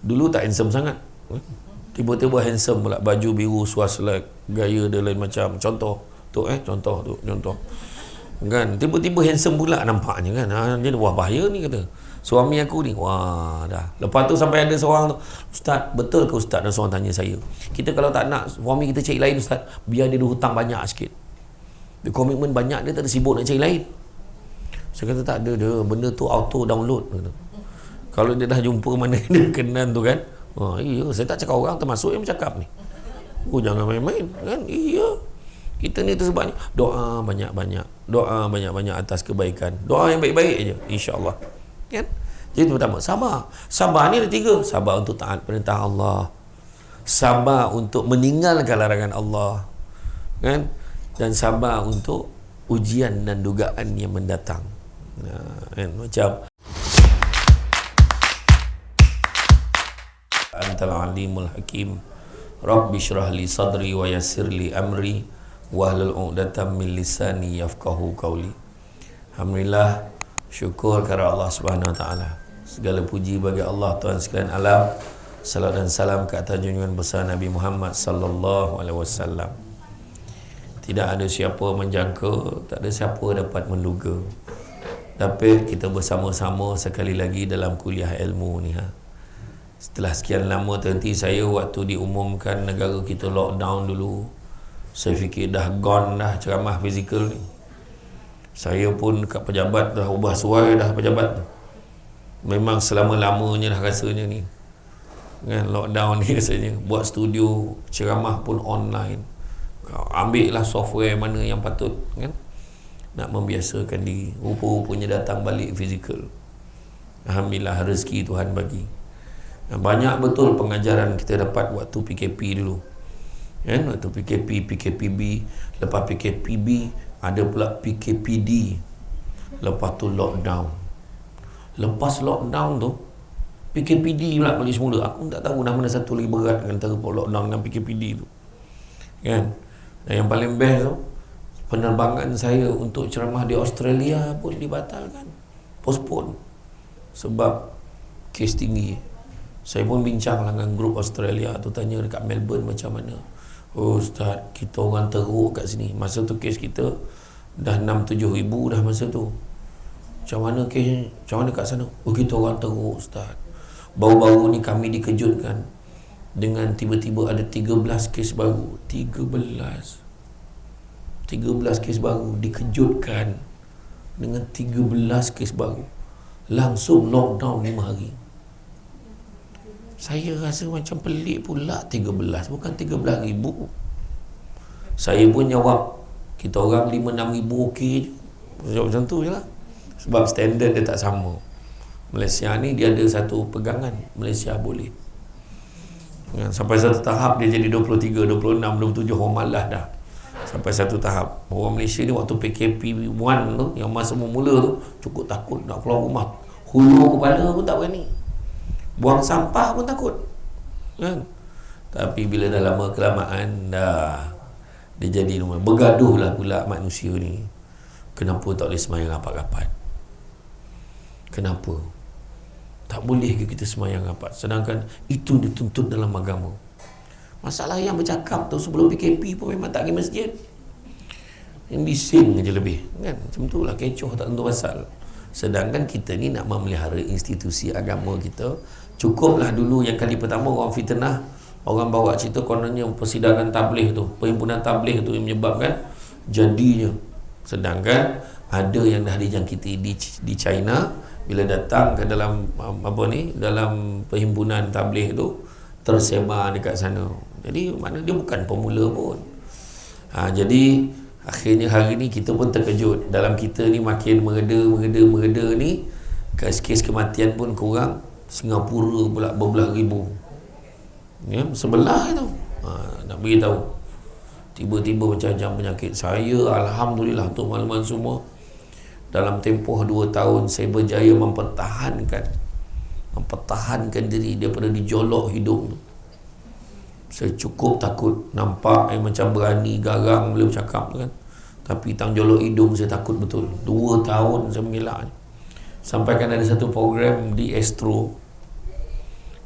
Dulu tak handsome sangat, tiba-tiba handsome pula, baju biru, swastik, gaya dia lain macam. Contoh kan, tiba-tiba handsome pula nampaknya kan. Dia wah bahaya ni, kata suami aku ni. Wah dah. Lepas tu sampai ada seorang tu, Ustaz, betul ke Ustaz? Ada seorang tanya saya, kita kalau tak nak suami kita cari lain Ustaz, biar dia hutang banyak sikit, dia komitmen banyak, dia tak ada sibuk nak cari lain. Saya kata tak ada dia, benda tu auto download, kata. Kalau dia dah jumpa mana dia kenan tu kan, iya, saya tak cakap orang, termasuk yang bercakap ni. Jangan main-main kan. Iya, kita ni tersebabnya doa banyak-banyak atas kebaikan, doa yang baik-baik aja, insya-Allah kan. Jadi pertama, sabar ni ada 3. Sabar untuk taat perintah Allah, sabar untuk meninggalkan larangan Allah kan, dan sabar untuk ujian dan dugaan yang mendatang. Kan, macam Antal Alimul Hakim, Rabbi syrah li sadri wa yassir li amri wahlul 'uqdatam min lisani yafqahu qawli. Alhamdulillah, syukur kepada Allah Subhanahu wa taala. Segala puji bagi Allah, Tuhan sekalian alam. Salam dan salam ke atas junjungan besar Nabi Muhammad sallallahu alaihi wasallam. Tidak ada siapa menjangka, tak ada siapa dapat menduga. Tapi kita bersama-sama sekali lagi dalam kuliah ilmu ni. Setelah sekian lama terhenti, saya waktu diumumkan negara kita lockdown dulu, saya fikir dah gone dah ceramah fizikal ni. Saya pun kat pejabat dah ubah suai dah pejabat tu. Memang selama-lamanya dah rasanya ni kan, lockdown ni rasanya. Buat studio ceramah pun online. Ambil lah software mana yang patut kan, nak membiasakan diri. Rupa-rupanya datang balik fizikal. Alhamdulillah, rezeki Tuhan bagi. Banyak betul pengajaran kita dapat waktu PKP dulu kan, waktu PKP, PKPB, lepas PKPB ada pula PKPD, lepas tu lockdown. Lepas lockdown tu PKPD pula balik semula. Aku tak tahu dah mana satu lagi berat antara lockdown dan PKPD tu kan. Dan yang paling best tu, penerbangan saya untuk ceramah di Australia pun dibatalkan, postpone sebab kes tinggi. Saya pun bincang dengan grup Australia tu, tanya dekat Melbourne macam mana. Ustaz, kita orang teruk kat sini. Masa tu kes kita dah 6-7 ribu dah masa tu. Macam mana kes, macam mana kat sana? Kita orang teruk Ustaz. Baru-baru ni kami dikejutkan dengan tiba-tiba ada 13 kes baru. 13 kes baru, dikejutkan dengan 13 kes baru. Langsung lockdown 5 hari. Saya rasa macam pelik pula, 13 bukan 13 ribu. Saya pun jawab, kita orang 5-6 ribu okey je. Jawab macam tu je lah. Sebab standard dia tak sama. Malaysia ni dia ada satu pegangan, Malaysia boleh. Sampai satu tahap dia jadi 23, 26, 27 orang malas dah. Sampai satu tahap orang Malaysia ni waktu PKP 1 tu, yang masa mula tu, cukup takut nak keluar rumah. Hulur kepala pun tak berani, buang sampah pun takut kan. Tapi bila dah lama kelamaan dah dia jadi normal. Bergaduh lah pula manusia ni, kenapa tak boleh semayang rapat-rapat, kenapa tak boleh ke kita semayang rapat, sedangkan itu dituntut dalam agama. Masalah yang bercakap tu sebelum PKP pun memang tak pergi masjid, yang bising je lebih kan. Macam tu lah, kecoh tak tentu pasal. Sedangkan kita ni nak memelihara institusi agama kita. Cukuplah dulu yang kali pertama orang fitnah, orang bawa cerita kononnya persidangan tabligh tu, perhimpunan tabligh tu yang menyebabkan jadinya. Sedangkan ada yang dah dijangkiti di China, bila datang ke dalam dalam perhimpunan tabligh tu, tersebar dekat sana. Jadi mana dia bukan pemula pun. Jadi akhirnya hari ni kita pun terkejut. Dalam kita ni makin mereda ni, kes kematian pun kurang. Singapura pula berbelah ribu ya, sebelah itu. Nak beritahu, tiba-tiba macam-macam penyakit. Saya alhamdulillah untuk makluman semua, dalam tempoh 2 tahun saya berjaya mempertahankan diri daripada dijolok hidung. Saya cukup takut, nampak macam berani garang boleh bercakap kan, tapi tang jolok hidung saya takut betul. 2 tahun saya mengelak. Sampai kan ada satu program di Astro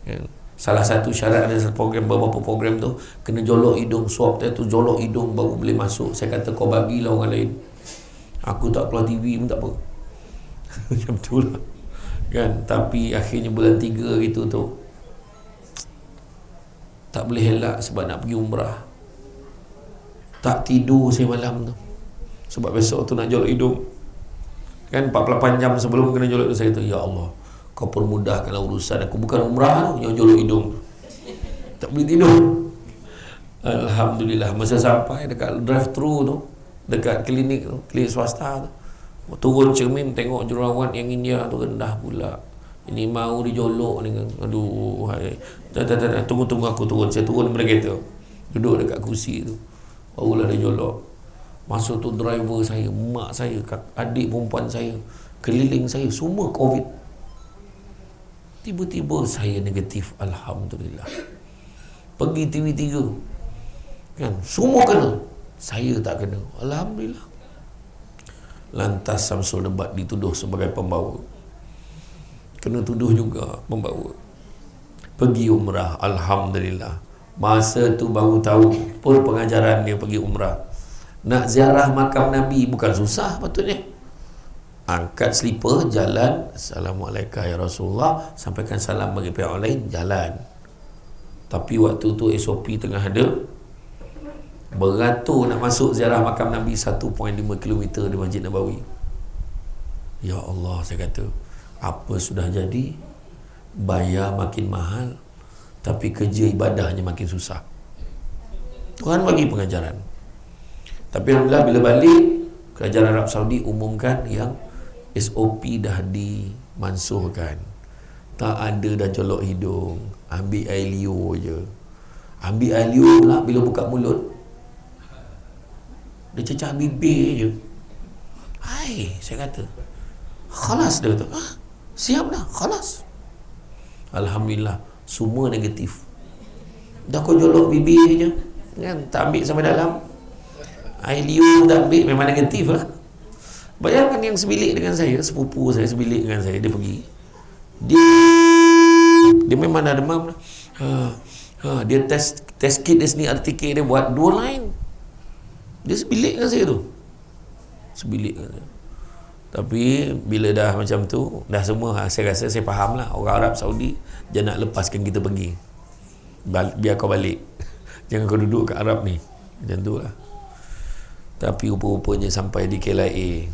kan, Salah satu syarat ada satu program, beberapa program tu kena jolok hidung, swab tu jolok hidung baru boleh masuk. Saya kata kau bagilah orang lain, aku tak keluar TV pun tak apa. Macam tu lah kan. Tapi akhirnya bulan 3 gitu tu tak boleh elak sebab nak pergi umrah. Tak tidur saya malam tu sebab besok tu nak jolok hidung kan. 48 jam sebelum kena jolok hidung, saya kata, ya Allah, kau permudahkanlah urusan aku, bukan umrah tu, yang jolok hidung. Tak boleh tidur. Alhamdulillah, masa sampai dekat drive-thru tu, dekat klinik tu, klinik swasta tu, turun cermin tengok jururawat yang India tu rendah pula. Ini mau dijolok dengan, aduh, hai. Tunggu aku turun. Saya turun daripada kereta, duduk dekat kursi tu, barulah dia jolok. Masa tu driver saya, mak saya, adik perempuan saya, keliling saya, semua COVID. Tiba-tiba saya negatif, Alhamdulillah. Pergi TV3 kan, semua kena, saya tak kena, Alhamdulillah. Lantas Samsul Debat dituduh sebagai pembawa, kena tuduh juga pembawa. Pergi umrah, Alhamdulillah. Masa tu baru tahu pun pengajaran dia pergi umrah. Nak ziarah makam Nabi bukan susah patutnya. Angkat slipper, jalan, Assalamualaikum ya Rasulullah, sampaikan salam bagi pihak lain, jalan. Tapi waktu tu SOP tengah ada, beratur nak masuk ziarah makam Nabi 1.5 km di Masjid Nabawi. Ya Allah, saya kata, apa sudah jadi? Bayar makin mahal, tapi kerja ibadahnya makin susah. Tuhan bagi pengajaran. Tapi alhamdulillah bila balik, kerajaan Arab Saudi umumkan yang SOP dah dimansuhkan. Tak ada dah jolok hidung, ambil air liur je. Ambil air liur pula bila buka mulut, dia cecah bibir je. Hai, saya kata, khalas, dia kata, siap dah, khalas. Alhamdulillah, semua negatif. Dah kau jolok bibir je kan, tak ambil sampai dalam. Air liur tak ambil, memang negatif lah. Bayangkan yang sebilik dengan saya, sepupu saya sebilik dengan saya, dia pergi, dia memang dah demam. Dia test kit dia sendiri, RTK dia buat 2 line. Dia sebilik dengan saya tu, sebilik dengan saya. Tapi bila dah macam tu, dah semua, saya rasa saya faham lah, orang Arab Saudi dia nak lepaskan kita pergi, biar kau balik, jangan kau duduk kat Arab ni, macam tu lah. Tapi rupa-rupanya sampai di KLIA,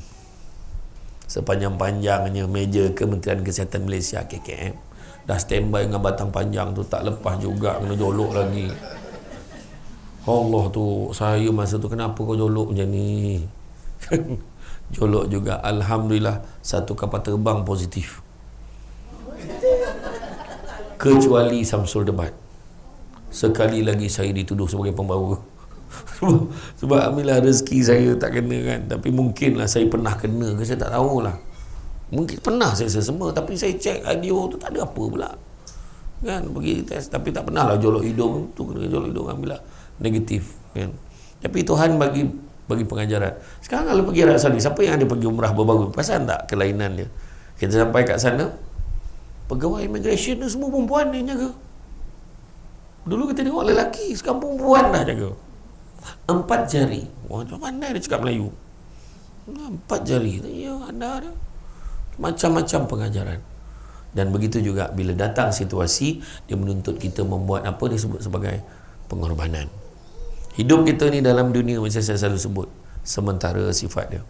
sepanjang-panjangnya meja Kementerian Kesihatan Malaysia KKM dah standby dengan batang panjang tu, tak lepas juga, kena jolok lagi. Allah tu, saya masa tu, kenapa kau jolok macam ni? Jolok juga. Alhamdulillah, satu kapal terbang positif, kecuali Samsul Debat. Sekali lagi saya dituduh sebagai pembawa. Sebab alhamdulillah rezeki saya tak kena kan. Tapi mungkinlah saya pernah kena ke, saya tak tahulah. Mungkin pernah saya semua, tapi saya cek audio tu tak ada apa pula kan, pergi test, tapi tak pernah lah jolok hidung tu, kena jolok hidung, alhamdulillah negatif kan. Tapi Tuhan bagi pengajaran. Sekarang kalau pergi Arab Saudi, siapa yang ada pergi umrah baru-baru, perasan tak kelainan dia? Kita sampai kat sana, pegawai immigration tu semua perempuan yang jaga. Dulu kita tengok lelaki, sekarang perempuan dah jaga. 4 jari. Wah, pandai dia cakap Melayu. 4 jari. Ya, anda ada macam-macam pengajaran. Dan begitu juga bila datang situasi, dia menuntut kita membuat apa disebut sebagai pengorbanan. Hidup kita ni dalam dunia, macam saya selalu sebut, sementara sifat dia.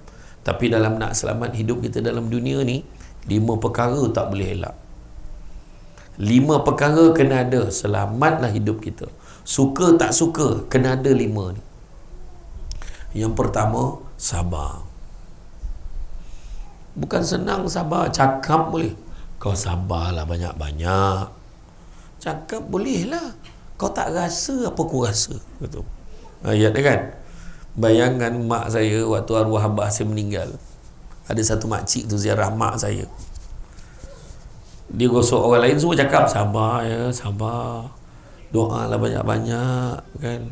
Tapi dalam nak selamat hidup kita dalam dunia ni, 5 perkara tak boleh elak. 5 perkara kena ada, selamatlah hidup kita. Suka tak suka, kena ada 5 ni. Yang pertama, sabar. Bukan senang sabar, cakap boleh. Kau sabarlah banyak-banyak. Cakap bolehlah. Kau tak rasa apa kau rasa. Betul. Ayat dia kan. Bayangkan mak saya waktu arwah abah saya meninggal. Ada satu makcik tu ziarah mak saya. Dia gosok orang lain, semua cakap sabar ya, sabar. Doalah banyak-banyak kan.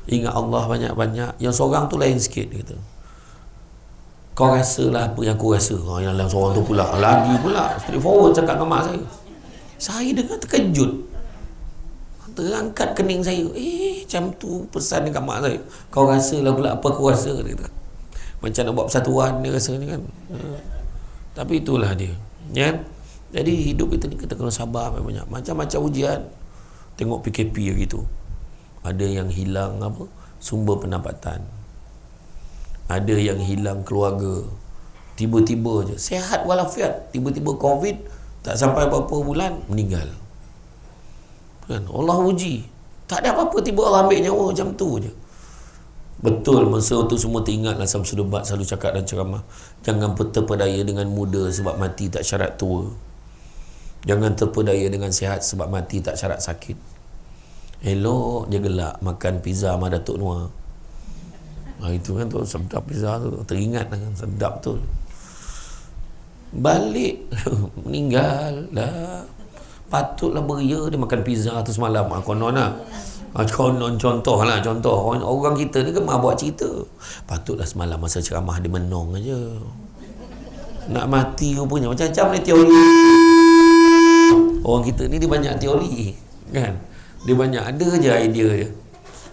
Ingat Allah banyak-banyak. Yang seorang tu lain sikit gitu. Kau rasalah apa yang aku rasa. Yang lain seorang tu pula lagi pula straightforward cakap dengan mak saya. Saya dengar terkejut. Terangkat kening saya. Macam tu pesan dekat mak saya. Kau rasa lah pula apa aku rasa, dia kata. Macam nak buat persatuan dia rasa ni kan. Tapi itulah dia. Ya. Jadi hidup kita ni kita kena sabar banyak. Macam-macam ujian. Tengok PKP gitu. Ada yang hilang apa? Sumber pendapatan. Ada yang hilang keluarga. Tiba-tiba je sihat walafiat, tiba-tiba COVID, tak sampai berapa bulan meninggal. Kan Allah uji. Tak ada apa-apa, tiba Allah ambil nyawa macam tu je. Betul, masa tu semua teringatlah Samsul Debat selalu cakap dan ceramah, jangan terpedaya dengan muda sebab mati tak syarat tua. Jangan terpedaya dengan sihat sebab mati tak syarat sakit. Elok je gelak makan pizza sama Datuk Noah. Itu kan tu sedap pizza tu, teringat kan, sedap betul. Balik meninggal lah. Patutlah beria dia makan pizza tu semalam. Konon lah. Konon contoh orang kita ni gemar buat cerita. Patutlah semalam masa ceramah dia menong aja. Nak mati rupanya. Macam-macam ni teori. Orang kita ni dia banyak teori kan. Dia banyak ada je idea dia.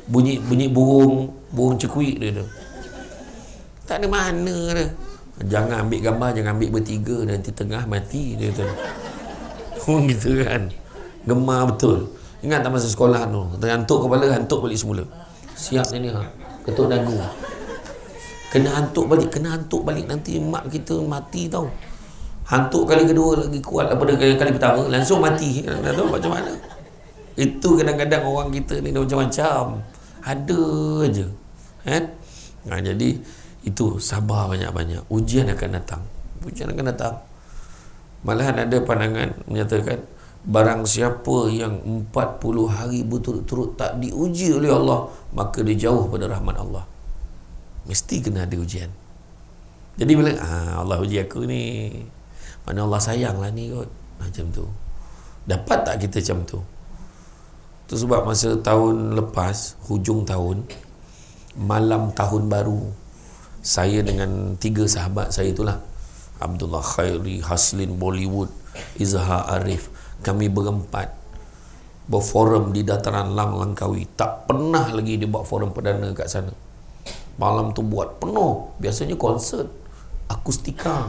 Bunyi burung cekuik dia tu. Tak ada mana dia. Jangan ambil gambar, jangan ambil bertiga, nanti tengah mati dia tu. Orang gitu kan. Gemar betul. Ingat tak masa sekolah tu, terhantuk kepala, hantuk balik semula. Siap ni ketuk dagu. Kena hantuk balik nanti mak kita mati tau. Hantuk kali kedua lagi kuat daripada kali pertama, langsung mati. Tak tahu macam mana. Itu kadang-kadang orang kita ni macam-macam. Ada je. Kan? Jadi itu sabar banyak-banyak. Ujian akan datang. Malahan ada pandangan menyatakan barang siapa yang 40 hari berturut-turut tak diuji oleh Allah, maka dia jauh pada rahmat Allah. Mesti kena ada ujian. Jadi bila Allah uji aku ni, mana Allah sayang lah ni kot. Macam tu. Dapat tak kita macam tu? Tu sebab masa tahun lepas, hujung tahun, malam tahun baru, saya dengan 3 sahabat saya itulah, Abdullah Khairi, Haslin Bollywood, Izhar Arif, kami berempat berforum di dataran Langkawi. Tak pernah lagi dia buat forum perdana kat sana. Malam tu buat penuh. Biasanya konsert akustika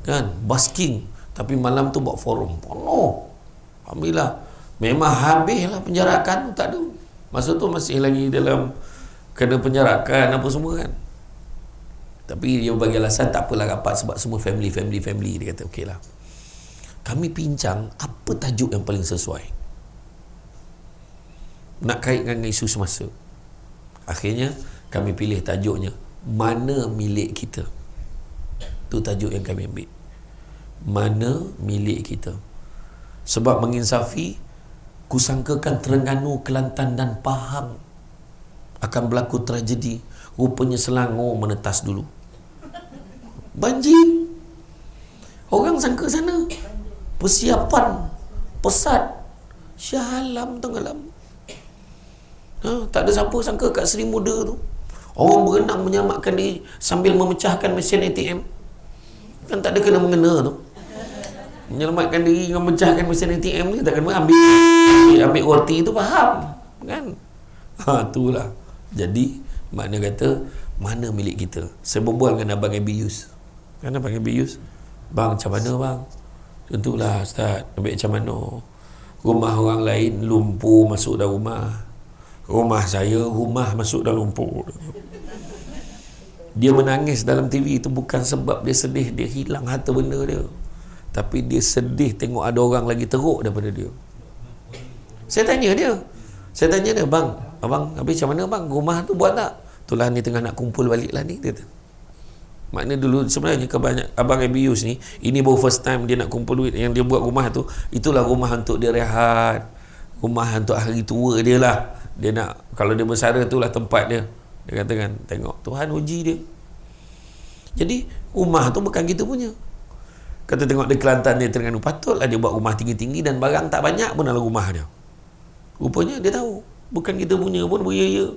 kan, basking, tapi malam tu buat forum penuh. Alhamdulillah. Memang habislah penjarakan tu, tak ada. Masa tu masih lagi dalam kena penjarakan apa semua kan. Tapi dia bagi alasan tak apalah rapat sebab semua family. Dia kata okey lah. Kami bincang apa tajuk yang paling sesuai nak kaitkan dengan isu semasa. Akhirnya kami pilih tajuknya Mana Milik Kita. Itu tajuk yang kami ambil. Mana milik kita. Sebab menginsafi, kusangkakan Terengganu, Kelantan dan Pahang akan berlaku tragedi. Rupanya Selangor menetas dulu. Banjir. Orang sangka sana persiapan pesat Syahalam tenggelam. Tak ada siapa sangka kat Seri Muda tu orang berenang menyelamatkan diri sambil memecahkan mesin ATM. Kan tak ada kena mengena tu. Menyelamatkan diri dengan memecahkan mesin ATM ni takkan ambil roti tu, faham kan? Itulah. Jadi makna kata mana milik kita. Saya berbual dengan Abang Abius. Kan Abang Abius, bang macam mana bang? Contohlah Ustaz, ambil macam mana rumah orang lain lumpur masuk dalam rumah saya rumah masuk dalam lumpur. Dia menangis dalam TV itu bukan sebab dia sedih dia hilang harta benda dia, tapi dia sedih tengok ada orang lagi teruk daripada dia. Saya tanya dia, bang, abang habis macam mana bang, rumah tu buat tak? Itulah ni tengah nak kumpul balik lah ni, dia kata. Makna dulu sebenarnya kebanyak Abang Abius ni, ini baru first time dia nak kumpul duit. Yang dia buat rumah tu, itulah rumah untuk dia rehat, rumah untuk hari tua dia lah. Dia nak, kalau dia bersara itulah tempat dia. Dia katakan, tengok Tuhan uji dia. Jadi rumah tu bukan kita punya. Kata tengok di Kelantan dia, Terengganu, patutlah dia buat rumah tinggi-tinggi dan barang tak banyak pun dalam rumah dia. Rupanya dia tahu bukan kita punya pun beria-ia.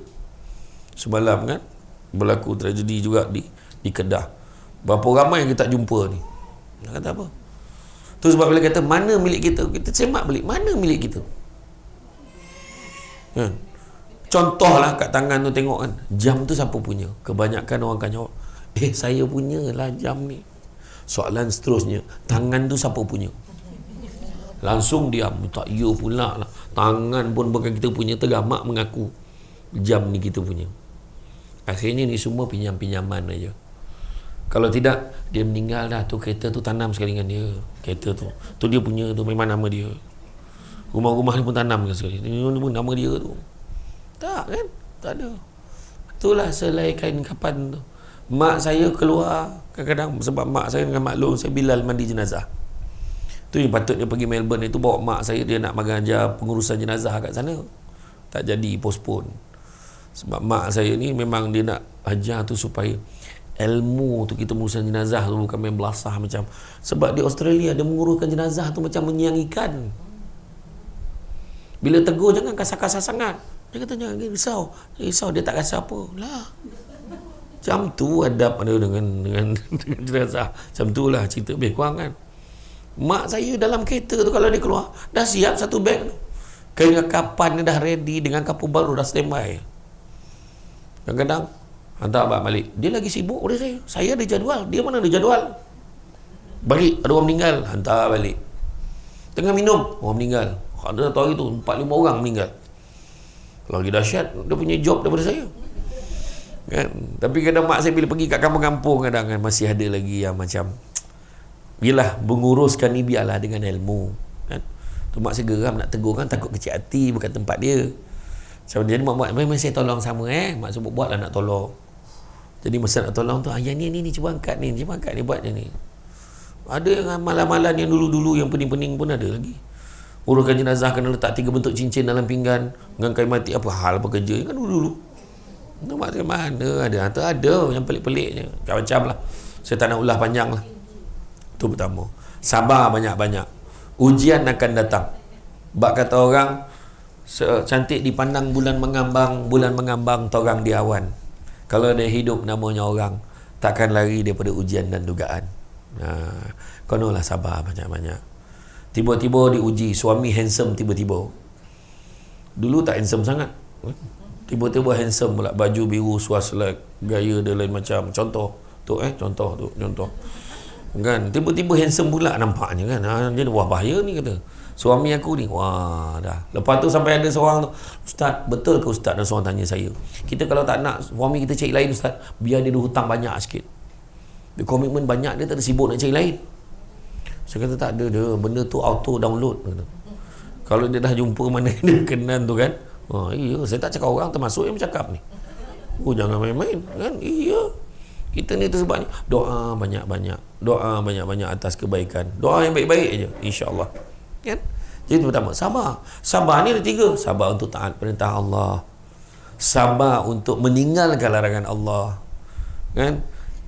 Semalam kan berlaku tragedi juga di Kedah. Berapa ramai yang kita tak jumpa ni. Nak kata apa? Tu sebab bila kata mana milik kita, kita semak balik mana milik kita. Kan? Contohlah kat tangan tu tengok kan, jam tu siapa punya? Kebanyakan orang akan jawab, saya punya lah jam ni. Soalan seterusnya, tangan tu siapa punya? Langsung diam, tak ya pula lah. Tangan pun bukan kita punya, tergamak mengaku jam ni kita punya. Akhirnya ni semua pinjam-pinjaman aja. Kalau tidak, dia meninggal dah, tu kereta tu tanam sekali dengan dia. Kereta tu dia punya, tu memang nama dia. Rumah-rumah ni pun tanam sekali. Ini pun nama dia tu. Tak kan? Tak ada. Itulah selai kain kapan tu. Mak saya keluar kadang-kadang, sebab mak saya dengan mak long saya Bilal mandi jenazah. Tu yang patut dia pergi Melbourne itu, bawa mak saya, dia nak mengajar pengurusan jenazah kat sana. Tak jadi, postpone. Sebab mak saya ni memang dia nak ajar tu supaya ilmu tu kita mengurusan jenazah tu bukan main belasah macam. Sebab di Australia dia menguruskan jenazah tu macam menyiang ikan. Bila tegur jangan kasar-kasar sangat. Dia kata jangan risau dia tak rasa apa lah. Macam tu adab ada dengan jenazah. Macam tu lah cerita lebih kurang kan. Mak saya dalam kereta tu kalau dia keluar dah siap satu beg tu, kain kapan dia dah ready dengan kapur baru dah standby. Kadang-kadang hantar abang balik, dia lagi sibuk oleh saya ada jadual, dia mana ada jadual. Balik ada orang meninggal, hantar balik. Tengah minum orang meninggal, ada satu hari tu 4-5 orang meninggal. Lagi dahsyat dia punya job daripada saya kan. Tapi kadang mak saya bila pergi kat kampung-kampung kadang kan masih ada lagi yang macam, biarlah menguruskan ni biarlah dengan ilmu kan. Tu mak saya geram nak tegur kan, takut kecil hati, bukan tempat dia. So, jadi mak buat memang saya tolong sama mak sebut buatlah nak tolong. Jadi masa nak tolong tu, yang ni cuba angkat ni buat ni. Ada yang malam-malam yang dulu-dulu yang pening-pening pun ada lagi. Uruskan jenazah kena letak 3 bentuk cincin dalam pinggan dengan kain mati, apa hal bekerja kan dulu-dulu. Tu mak saya mana ada yang pelik-peliknya macam-macam lah. Saya tak nak ulah panjang lah. Itu pertama. Sabar banyak-banyak. Ujian akan datang. Bak kata orang, cantik dipandang bulan mengambang torang di awan. Kalau dia hidup namanya orang, takkan lari daripada ujian dan dugaan. Konolah sabar banyak-banyak. Tiba-tiba diuji, suami handsome tiba-tiba. Dulu tak handsome sangat. Tiba-tiba handsome pula, baju biru, swastik, gaya dia lain macam. Contoh kan, tiba-tiba handsome pula nampaknya kan. Dia wah bahaya ni kata suami aku ni, wah dah. Lepas tu sampai ada seorang tu, Ustaz, betul ke Ustaz? Dan seorang tanya saya, kita kalau tak nak suami kita cari lain Ustaz, biar dia ada hutang banyak sikit, dia komitmen banyak, dia tak ada sibuk nak cari lain. Saya kata tak ada dia, benda tu auto download kata. Kalau dia dah jumpa mana dia kenan tu kan, iya, saya tak cakap orang, termasuk yang bercakap ni. Jangan main-main kan. Iya, kita ni tersebabnya doa banyak-banyak atas kebaikan, doa yang baik-baik aja, insya-Allah kan. Jadi pertama, sabar ni ada 3. Sabar untuk taat perintah Allah, sabar untuk meninggalkan larangan Allah kan,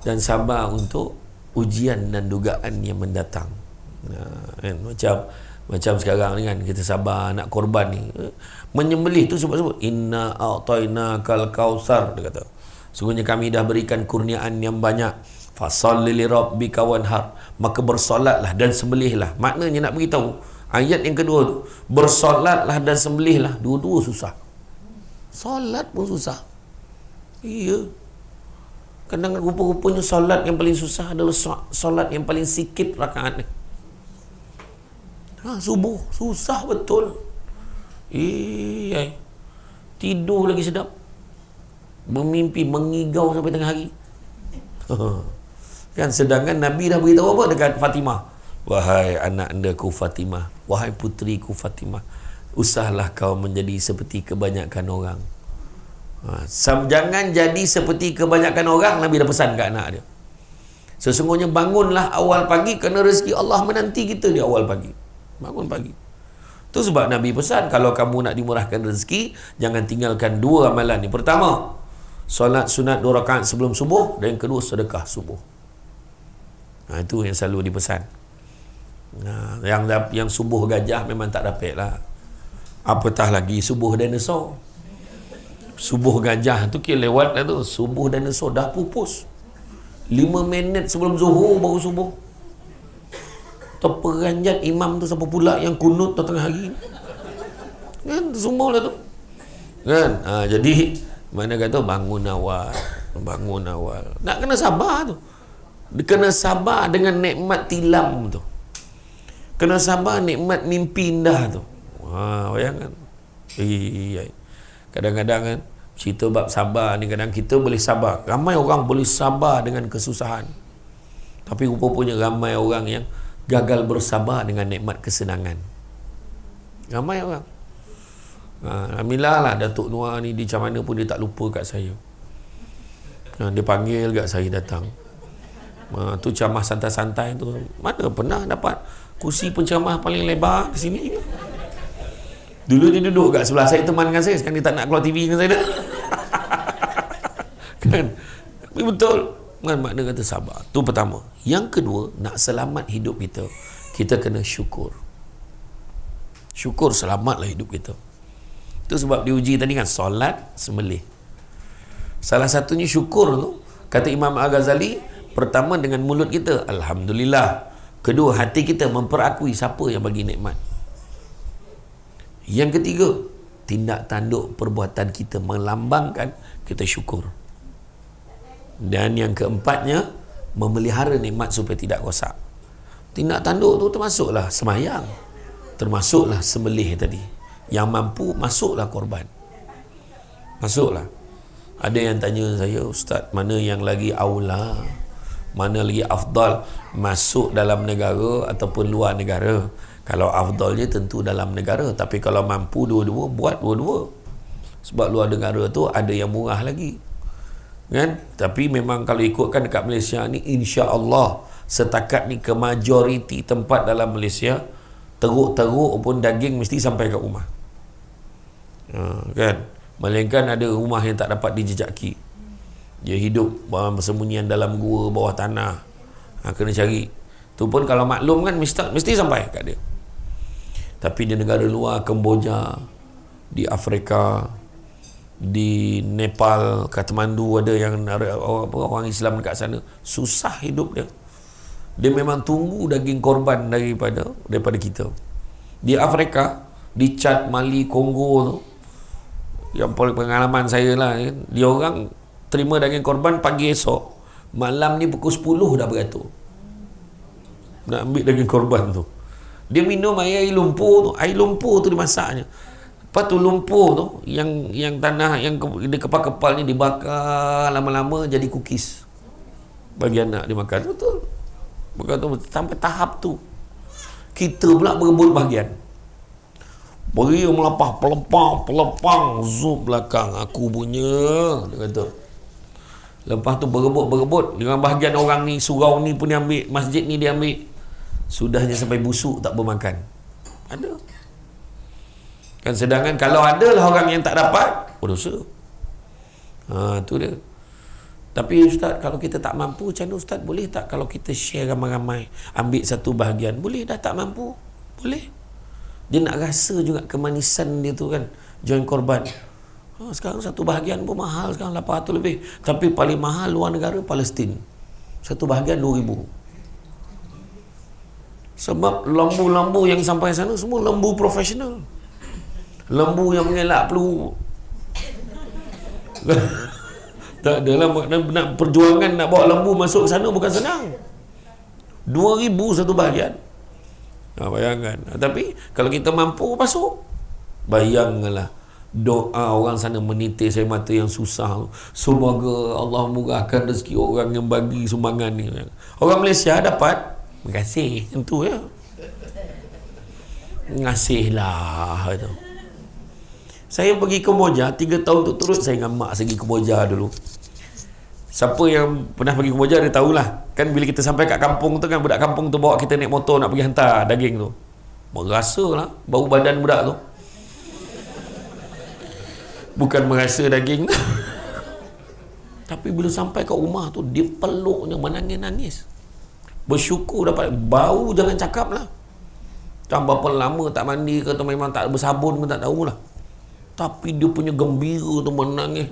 dan sabar untuk ujian dan dugaan yang mendatang. Kan? Macam sekarang ni kan, kita sabar nak korban ni, menyembelih tu sebut inna a'tainakal kautsar, dia kata sungguhnya kami dah berikan kurniaan yang banyak, fasalli li rabbika wanhar, maka bersolatlah dan sembelihlah. Maknanya nak beritahu ayat yang kedua tu, bersolatlah dan sembelihlah, dua-dua susah. Solat pun susah. Iya, kadang rupa-rupanya solat yang paling susah adalah solat yang paling sikit rakaat ni. Subuh susah betul. Tidur lagi sedap, bermimpi mengigau sampai tengah hari kan. Sedangkan Nabi dah beritahu apa dekat Fatimah, wahai anak andaku Fatimah, wahai putriku Fatimah, usahlah kau menjadi seperti kebanyakan orang. Jangan jadi seperti kebanyakan orang. Nabi dah pesan ke anak dia, sesungguhnya bangunlah awal pagi, kerana rezeki Allah menanti kita di awal pagi. Bangun pagi. Itu sebab Nabi pesan, kalau kamu nak dimurahkan rezeki, jangan tinggalkan 2 amalan ni. Pertama, solat sunat 2 rakaat sebelum subuh, dan yang kedua sedekah subuh. Itu yang selalu dipesan. Yang subuh gajah memang tak dapat lah, apatah lagi subuh dinosaur. Subuh gajah tu kira lewat lah tu. Subuh dinosaur dah pupus 5 minit sebelum zuhur baru subuh. Terperanjat imam tu siapa pula yang kunut tengah hari kan, semua lah tu. Kan? Jadi mana kata bangun awal. Nak kena sabar tu. Kena sabar dengan nikmat tilam tu. Kena sabar nikmat mimpi indah tu. Bayangkan. Kadang-kadang kan cerita bab sabar ni, kadang kita boleh sabar. Ramai orang boleh sabar dengan kesusahan. Tapi rupanya ramai orang yang gagal bersabar dengan nikmat kesenangan. Ramai orang. Alhamdulillah lah Datuk Noor ni di macam mana pun dia tak lupa kat saya. Dia panggil kat saya datang. Tu ceramah santai-santai tu. Mana pernah dapat kursi penceramah paling lebar di sini. Dulu dia duduk kat sebelah saya, teman dengan saya. Sekarang dia tak nak keluar TV dengan saya dah. Kan? Tapi betul. Kan makna kata sabar. Tu pertama. Yang kedua, nak selamat hidup kita, kita kena syukur. Syukur selamatlah hidup kita. Itu sebab diuji tadi kan, solat, sembelih. Salah satunya syukur tu, kata Imam Al-Ghazali, pertama dengan mulut kita, Alhamdulillah. Kedua, hati kita memperakui siapa yang bagi nikmat. Yang ketiga, tindak tanduk perbuatan kita melambangkan kita syukur. Dan yang keempatnya, memelihara nikmat supaya tidak rosak. Tindak tanduk tu termasuklah semayang, termasuklah sembelih tadi. Yang mampu, masuklah korban. Masuklah. Ada yang tanya saya, Ustaz, mana yang lagi aula, mana lagi afdal, masuk dalam negara ataupun luar negara? Kalau afdalnya tentu dalam negara, tapi kalau mampu dua-dua, buat dua-dua. Sebab luar negara tu ada yang murah lagi, kan? Tapi memang kalau ikutkan dekat Malaysia ni, insya-Allah setakat ni ke majoriti tempat dalam Malaysia, teruk-teruk pun daging mesti sampai ke rumah. Kan? Melainkan ada rumah yang tak dapat dijejaki. Dia hidup bersembunyian dalam gua bawah tanah. Kena cari. Tu pun kalau maklum kan mesti sampai kat dia. Tapi di negara luar, Kemboja, di Afrika, di Nepal, Kathmandu, ada yang orang Islam dekat sana, susah hidup dia. Dia memang tunggu daging korban daripada kita. Di Afrika, di Chad, Mali, Kongo tu, yang paling pengalaman saya lah, dia orang terima daging korban pagi esok, malam ni pukul 10 dah beratur nak ambil daging korban tu. Dia minum air lumpur tu. Air lumpur tu dimasaknya. Lepas tu lumpur tu, yang tanah yang dia kepal-kepal ni dibakar lama-lama jadi cookies bagi anak dia makan. Betul. Betul. Sampai tahap tu kita pula berebut bahagian. Beri melapah pelepang zup belakang aku punya, dia kata. Lepas tu berebut dengan bahagian orang ni, surau ni pun diambil, masjid ni diambil. Sudahnya sampai busuk tak bermakan. Ada. Kan sedangkan kalau ada lah orang yang tak dapat, dosa. Tu dia. Tapi Ustaz, kalau kita tak mampu, macam mana Ustaz? Boleh tak kalau kita share ramai-ramai, ambil satu bahagian? Boleh, dah tak mampu. Boleh. Dia nak rasa juga kemanisan dia tu kan, join korban. Sekarang satu bahagian pun mahal sekarang, 800 lebih. Tapi paling mahal luar negara, Palestin. Satu bahagian 2,000. Sebab lembu-lembu yang sampai sana semua lembu profesional. Lembu yang mengelak peluru. Tak adalah nak perjuangan nak bawa lembu masuk ke sana bukan senang. 2,000 satu bahagian. Bayangkan. Tapi kalau kita mampu masuk, bayangkanlah doa orang sana menitis air mata yang susah. Semoga Allah murahkan rezeki orang yang bagi sumbangan ni. Orang Malaysia dapat, terima kasih, tentu ya. Ngasihlah itu. Saya pergi Kemboja 3 tahun turut saya dengan mak pergi Kemboja dulu. Siapa yang pernah pergi Kemboja dia tahulah. Kan bila kita sampai kat kampung tu kan, budak kampung tu bawa kita naik motor nak pergi hantar daging tu. Merasalah bau badan budak tu. Bukan merasa daging. Tapi bila sampai kat rumah tu, dia peluknya menangis-nangis. Bersyukur dapat. Bau jangan cakap lah. Tak berapa lama tak mandi ke, atau memang tak bersabun ke, tak tahulah. Tapi dia punya gembira tu menangis.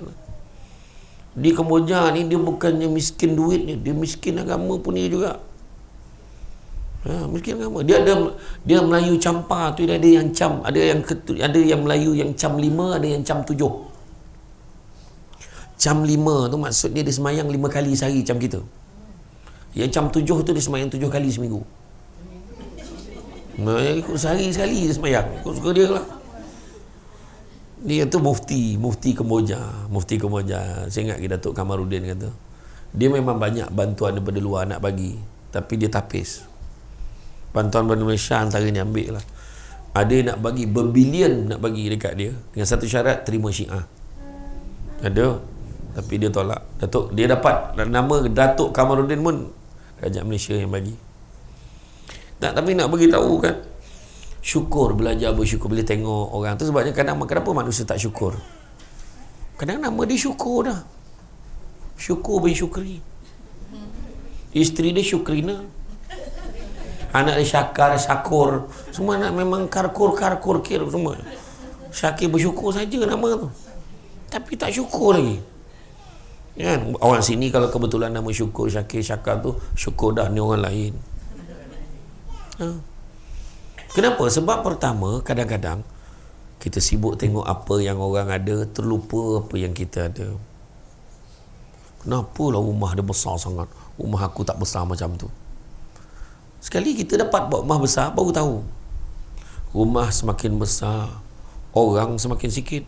Di Kemboja ni dia bukannya miskin duit ni, dia miskin agama pun dia juga. Miskin agama. Dia Melayu campur tu, dia ada yang cam, ada yang Melayu yang cam 5, ada yang cam 7. Cam 5 tu maksudnya dia semayang 5 kali sehari macam kita. Yang cam 7 tu dia semayang 7 kali seminggu. Ikut sehari sekali dia semayang. Ikut suka dia lah. Dia tu mufti Kemboja. Saya ingat Datuk Kamarudin kata, dia memang banyak bantuan daripada luar nak bagi, tapi dia tapis. Bantuan dari Malaysia antaranya ambil lah. Ada nak bagi berbilion nak bagi dekat dia, dengan satu syarat, terima Syiah. Ada, tapi dia tolak. Dia dapat nama Datuk Kamarudin pun kerajaan Malaysia yang bagi. Tapi nak bagi tahu kan, syukur, belajar bersyukur bila tengok orang tu. Sebabnya kenapa manusia tak syukur? Kadang nama dia syukur dah. Syukur bin Syukri. Isteri dia Syukrina. Anak dia Syakar, Syakur. Semua nak memang Karkur, Kir semua. Syakir bersyukur saja nama tu. Tapi tak syukur lagi. Kan? Orang sini kalau kebetulan nama Syukur, Syakir, Syakar tu, syukur dah, ni orang lain. Kenapa? Sebab pertama, kadang-kadang kita sibuk tengok apa yang orang ada, terlupa apa yang kita ada. Kenapalah rumah dia besar sangat, rumah aku tak besar macam tu. Sekali kita dapat buat rumah besar, baru tahu rumah semakin besar, orang semakin sikit.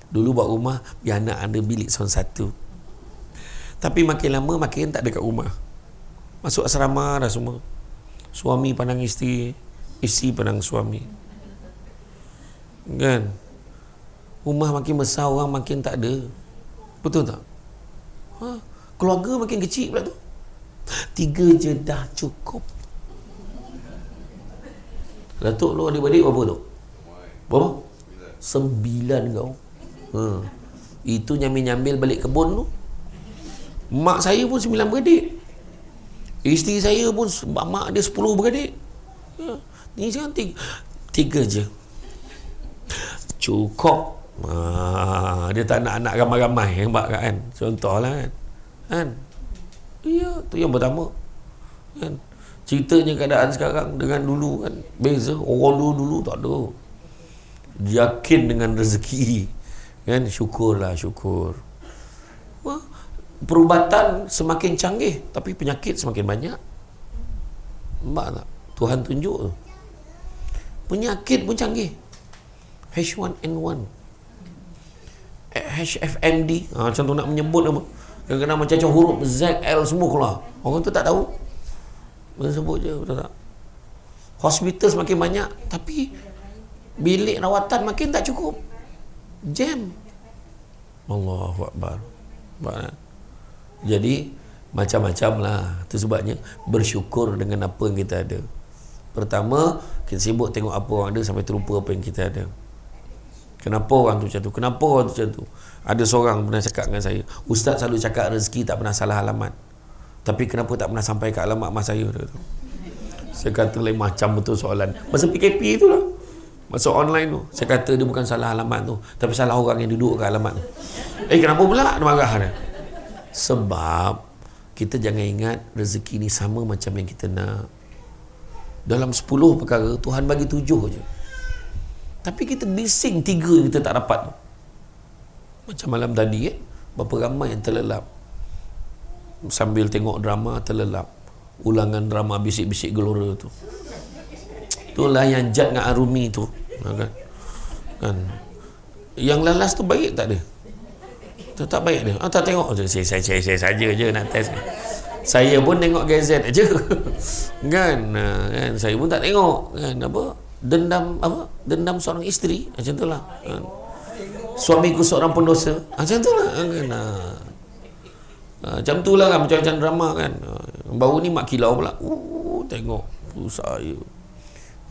Dulu buat rumah biar anak ada bilik seorang satu, tapi makin lama makin tak ada kat rumah. Masuk asrama dah semua. Suami pandang isteri, isteri pandang suami. Kan? Rumah makin besar, orang makin tak ada. Betul tak? Keluarga makin kecil pula tu. 3 je dah cukup. Datuk lu adik-adik berapa tu? Berapa? 9 kau. Itu nyambil-nyambil balik kebun tu. Mak saya pun 9 beradik. Isteri saya pun mak dia 10 beradik. Ni sekarang 3 je cukup. Dia tak nak anak ramai-ramai kan. Contohlah kan. Ya, tu yang pertama kan. Ceritanya keadaan sekarang dengan dulu kan beza. Orang dulu tak ada, yakin dengan rezeki kan. Syukur. Perubatan semakin canggih, tapi penyakit semakin banyak. Nampak tak? Tuhan tunjuk tu. Penyakit pun canggih. H1N1, HFMD, macam tu nak menyebut apa. Kadang-kadang macam huruf ZL semua keluar. Orang tu tak tahu. Dia sebut je, betul tak? Hospital semakin banyak, tapi bilik rawatan makin tak cukup. Jam. Allahu Akbar. Jadi macam-macam lah. Itu sebabnya bersyukur dengan apa yang kita ada. Pertama, kita sibuk tengok apa orang ada sampai terlupa apa yang kita ada. Kenapa orang tu macam tu? Ada seorang pernah cakap dengan saya, Ustaz selalu cakap rezeki tak pernah salah alamat, tapi kenapa tak pernah sampai ke alamat mak saya? Saya kata lain macam betul soalan. Masa PKP tu lah, masa online tu, saya kata dia bukan salah alamat tu, tapi salah orang yang duduk ke alamat tu. Kenapa pula dia marah dia? Sebab kita jangan ingat rezeki ni sama macam yang kita nak. Dalam 10 perkara Tuhan bagi 7 je, tapi kita bising 3 kita tak dapat. Macam malam tadi berapa ramai yang terlelap sambil tengok drama, terlelap ulangan drama Bisik-Bisik Gelora tu. Itulah yang Jad dengan Arumi tu kan. Yang lalas tu baik tak dia? Tak baik dia. Tak tengok je. Saya saja je nak test. Saya pun tengok gazet aja. Kan saya pun tak tengok kan dendam seorang isteri macam itulah kan. Suamiku seorang pendosa macam itulah kan. Macam itulah kan, macam drama kan. Baru ni Mak Kilau pula tengok saya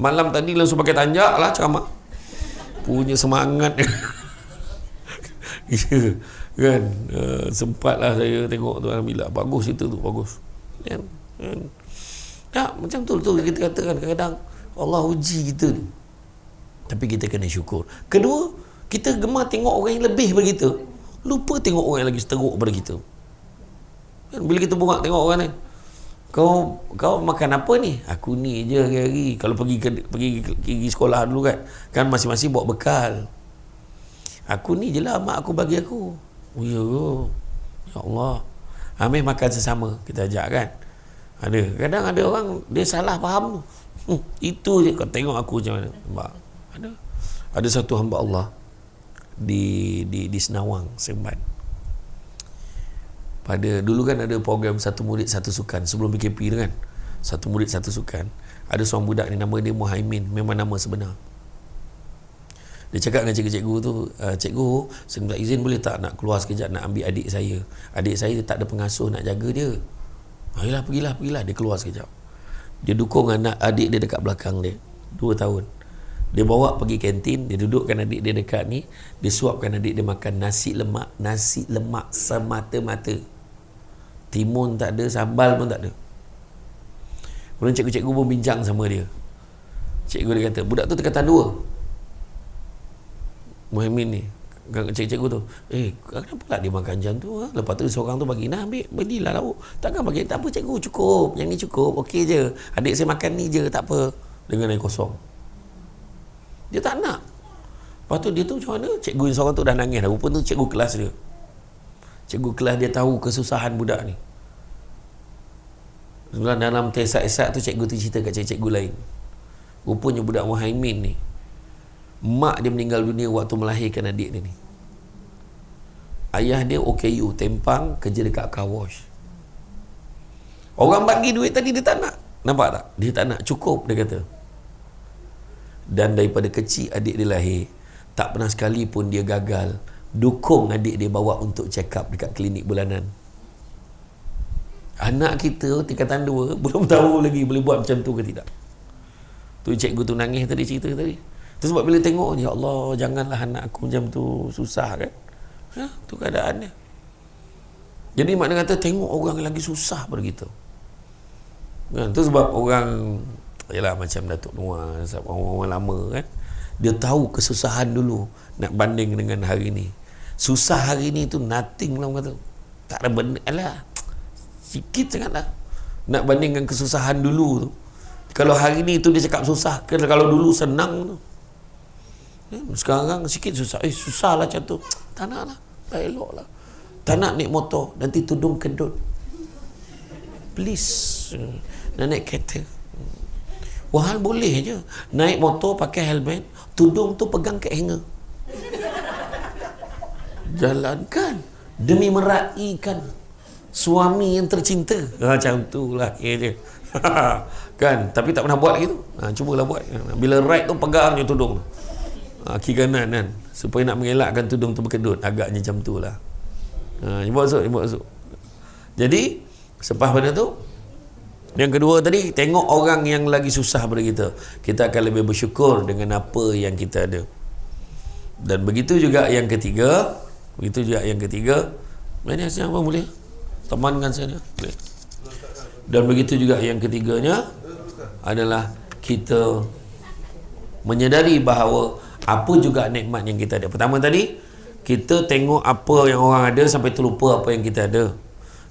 malam tadi langsung pakai tanjak lah ceramah, punya semangat. Kan sempatlah saya tengok tu, alhamdulillah bagus itu tu, bagus kan. Ya, macam tu kita katakan kadang-kadang Allah uji kita ni, tapi kita kena syukur. Kedua, kita gemar tengok orang yang lebih begitu, lupa tengok orang yang lagi seteruk daripada kita kan. Bila kita bongak tengok orang ni, kau makan apa ni? Aku ni je hari-hari. Kalau pergi sekolah dulu kan masing-masing bawa bekal. Aku ni je lah mak aku bagi aku. Oh ya ke? Ya Allah. Ambil makan sesama, kita ajak kan. Kadang ada orang dia salah faham tu. Itu je kau tengok aku macam mana. Nampak? Ada satu hamba Allah di Senawang, Seremban. Pada dulu kan ada program satu murid satu sukan sebelum PKP tu kan. Satu murid satu sukan. Ada seorang budak ni nama dia Muhaimin, memang nama sebenar. Dia cakap dengan cikgu-cikgu tu, cikgu, saya minta izin boleh tak nak keluar sekejap nak ambil adik saya. Adik saya tak ada pengasuh nak jaga dia. Ayolah pergilah. Dia keluar sekejap. Dia dukung adik dia dekat belakang dia. 2 tahun. Dia bawa pergi kantin, dia dudukkan adik dia dekat ni, dia suapkan adik dia makan nasi lemak semata-mata. Timun tak ada, sambal pun tak ada. Kemudian cikgu-cikgu pun bincang sama dia. Cikgu dia kata, budak tu tingkatan 2. Muhammad ni, cikgu tu, kenapa pula dia makan macam tu? Lepas tu seorang tu bagi, belilah lauk. Takkan bagi, tak apa cikgu, cukup. Yang ni cukup, okey je. Adik saya makan ni je, tak apa. Dengan air kosong. Dia tak nak. Lepas tu dia tu macam mana? Cikgu yang seorang tu dah nangis dah. Rupanya tu cikgu kelas dia. Cikgu kelas dia tahu kesusahan budak ni. Dalam esak-esak tu cikgu tu cerita kat cikgu lain. Rupanya budak Muhaimin ni, mak dia meninggal dunia waktu melahirkan adik dia ni. Ayah dia OKU, tempang, kerja dekat car wash. Orang bagi duit tadi dia tak nak. Nampak tak? Dia tak nak. Cukup, dia kata. Dan daripada kecil adik dia lahir, tak pernah sekali pun dia gagal dukung adik dia bawa untuk check up dekat klinik bulanan. Anak kita tingkatan 2 belum tahu lagi boleh buat macam tu ke tidak. Tu cikgu tu nangis tadi, cerita tadi. Tu sebab bila tengok, ya Allah, janganlah anak aku macam tu, susah kan. Tu keadaan dia. Jadi makna kata tengok orang lagi susah pada kita. Kan? Tu sebab orang, yalah macam Datuk Noor, orang lama kan, dia tahu kesusahan dulu nak banding dengan hari ni. Susah hari ni tu nothing lah, kata tak ada benda lah, sikit sangat lah nak bandingkan kesusahan dulu tu. Kalau hari ni tu dia cakap susah, kalau dulu senang tu. Sekarang sikit susah. Susah lah macam tu. Tak nak lah, tak elok lah. Tak nak naik motor, nanti tudung kedut. Please, nak naik kereta, wahal boleh je naik motor pakai helmet, tudung tu pegang kat hanger, jalankan demi meraihkan suami yang tercinta. Macam tu lah dia. Kan, tapi tak pernah buat gitu. Cubalah buat. Bila ride tu pegang je tudung kiri kanan kan, supaya nak mengelakkan tudung tu berkedut. Agaknya macam tu lah. Buat masuk. Jadi selepas pada tu, yang kedua tadi, tengok orang yang lagi susah pada kita, kita akan lebih bersyukur dengan apa yang kita ada. Dan begitu juga yang ketiga, mana siapa boleh temankan saya boleh. Dan begitu juga yang ketiganya adalah kita menyedari bahawa apa juga nikmat yang kita ada. Pertama tadi, kita tengok apa yang orang ada sampai terlupa apa yang kita ada.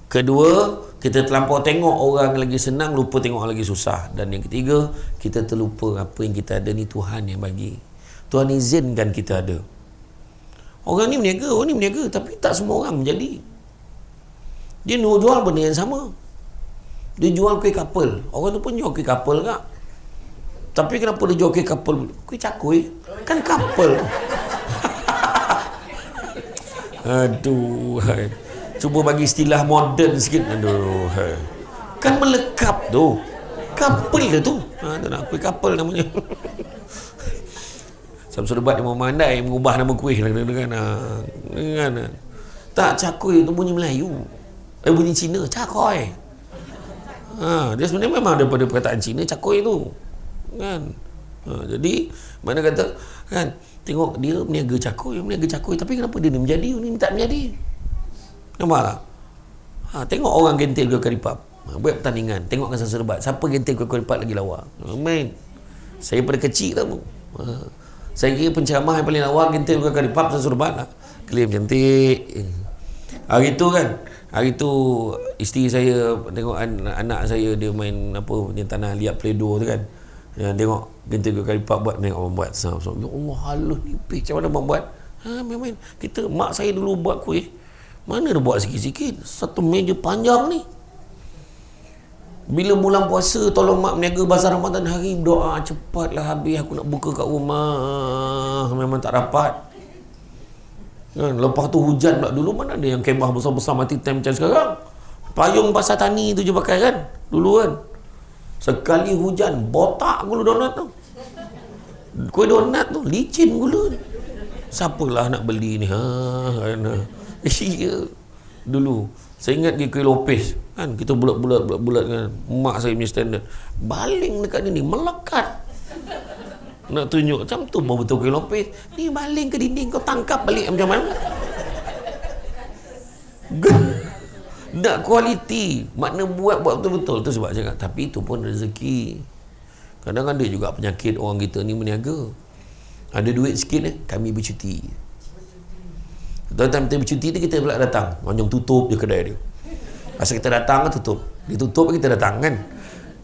Kedua, kita terlampau tengok orang lagi senang, lupa tengok orang lagi susah. Dan yang ketiga, kita terlupa apa yang kita ada ni Tuhan yang bagi. Tuhan izinkan kita ada. Orang ni berniaga, tapi tak semua orang menjadi. Dia jual benda yang sama. Dia jual kuih kapal. Orang tu pun jual kuih kapal kak. Tapi kenapa dia jual kuih kapal? Kuih cakui kan kapal. Aduh, cuba bagi istilah moden sikit. Aduh, kan melekap tu. Kapal ke tu? Tu nak kuih kapal namanya. Samsul Debat dia memandai mengubah nama kuih dengan tak, cakui tu bunyi Melayu. Bunyi Cina, cakoi. Dia sebenarnya memang daripada perkataan Cina cakoi tu. Kan? Jadi mana kata kan, tengok dia berniaga cakoi, tapi kenapa dia ni menjadi, ni tak menjadi? Nampak tak? Tengok orang gentil ke karipap, buat pertandingan, tengok kan Samsul Debat, siapa gentil ke karipap lagi lawa. Saya pada kecil lah. Saya kira penceramah yang paling lawa gentil ke karipap Samsul Debat lah. Klaim cantik. Hari tu kan, hari tu isteri saya tengok anak saya dia main apa ni tanah liat Play-Doh tu kan. Ya, tengok kita kali lipat buat, tengok orang buat. So, ya Allah, halus nipis macam mana abang buat? Main-main. Kita, mak saya dulu buat kuih. Mana dia buat sikit-sikit? Satu meja panjang ni. Bila bulan puasa, tolong mak meniaga bazar Ramadan hari, doa cepatlah habis aku nak buka kat rumah. Memang tak dapat. Kan? Lepas tu hujan pula. Dulu mana ada yang kemah besar-besar mati time macam sekarang. Payung pasar tani tu je pakai kan dulu kan. Sekali hujan botak gula donat tu. Kuih donat tu licin gula ni. Siapalah nak beli ni kan. Ya. Dulu saya ingat kuih lopes kan, kita bulat-bulat kan. Mak saya punya standard baling dekat ni melekat. Nak tunjuk macam tu baru betul kuih lopes. Ni baling ke dinding, kau tangkap balik macam mana? Tak kualiti. Makna buat betul-betul. Tu sebab cakap. Tapi itu pun rezeki. Kadang ada juga penyakit orang kita ni meniaga. Ada duit sikit kami bercuti. Time kita bercuti tu kita pula datang. Macam tutup je kedai dia. Asal kita datang kan tutup. Ditutup kita datang kan.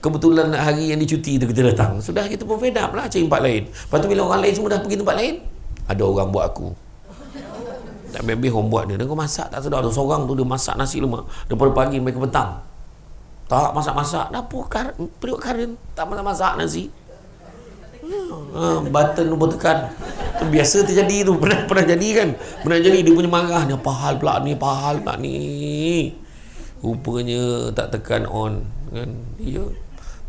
Kebetulan hari yang dicuti tu kita datang. Sudah kita pun fed up lah cari tempat lain. Lepas tu bila orang lain semua dah pergi tempat lain, ada orang buat aku. Tak bebek orang buat dia. Dia kau masak tak sedar. Ada seorang tu dia masak nasi lemak daripada pagi sampai ke petang. Tak masak-masak. Dapur periuk karen. Tak masak-masak nasi. Button tu tekan. Biasa terjadi tu. Pernah jadi kan. Pernah jadi dia punya marah. Ni apa hal pula ni. Rupanya tak tekan on. Kan. Ya.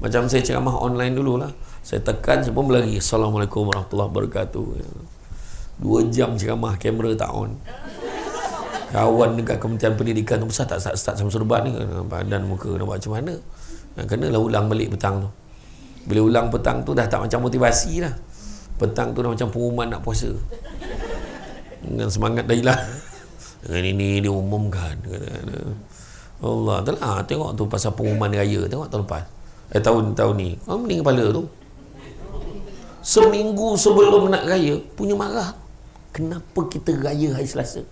Macam saya ceramah online dululah. Saya tekan saya pun berlari. Assalamualaikum warahmatullahi wabarakatuh. 2 jam ceramah, kamera tak on. Kawan dekat Kementerian Pendidikan tu, besar tak start Samsul Debat ni, badan muka nak buat macam mana. Kenalah ulang balik petang tu. Bila ulang petang tu dah tak macam motivasi dah. Petang tu dah macam pengumuman nak puasa. Dengan semangat dah hilang. Dengan ini diumumkan. Allah telah tengok tu pasal pengumuman raya. Tengok tahun lepas. Tahun ni. Kau mending kepala tu. Seminggu sebelum nak raya punya marah. Kenapa kita raya hari Selasa?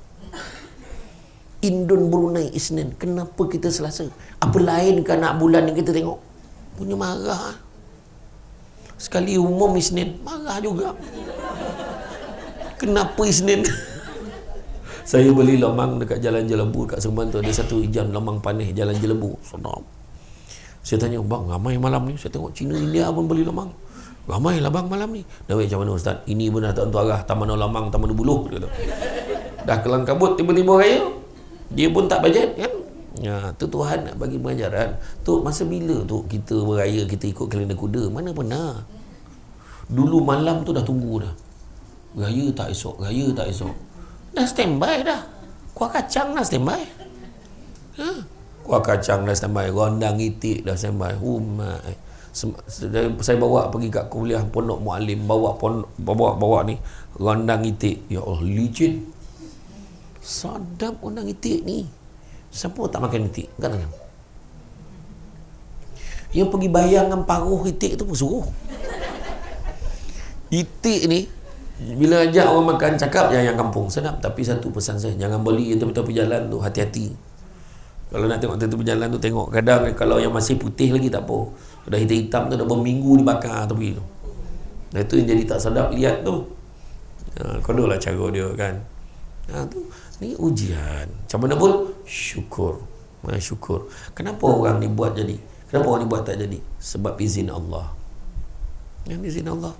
Indon Brunei Isnin. Kenapa kita Selasa? Apa lain ke nak bulan ni kita tengok? Punya marah. Sekali umum Isnin, marah juga. Kenapa Isnin? Saya beli lemang dekat Jalan Jelebu kat Seremban tu. Ada satu jam lemang panis Jalan Jelebu. Sedap. Saya tanya, bang, ramai malam ni. Saya tengok Cina India pun beli lemang. Ramai lah bang malam ni. Dah macam mana Ustaz? Ini benar tak tentu arah. Taman Lamang, Taman Buluh. Dah kelang kabut tiba-tiba raya. Dia pun tak bajet kan. Ya, tu Tuhan nak bagi pengajaran. Tu masa bila tu kita beraya, kita ikut kalender kuda? Mana pernah. Dulu malam tu dah tunggu dah. Raya tak esok. Dah standby dah. Kuah kacang dah standby. Kuah kacang dah standby. Rondang itik dah standby. Saya bawa pergi kat kuliah Pondok Muallim, bawa ni rondang itik. Ya Allah, licin. Sadap rondang itik ni. Siapa tak makan itik? Angkat tangan. Yang pergi bayang dengan paruh itik tu pun suruh. Itik ni bila ajak orang makan cakap yang kampung sedap, tapi satu pesan saya, jangan beli yang tepi-tepi jalan tu, hati-hati. Kalau nak tengok tepi jalan tu, tengok kadang kalau yang masih putih lagi tak apa. Dah hitam-hitam tu dah berminggu dibakar tepi tu. Nah itu yang jadi tak sedap lihat tu. Kodoh lah cara dia kan. Tu ni ujian. Macam mana pun syukur. Syukur. Kenapa orang ni buat jadi? Kenapa orang ni buat tak jadi? Sebab izin Allah. Yang izin Allah.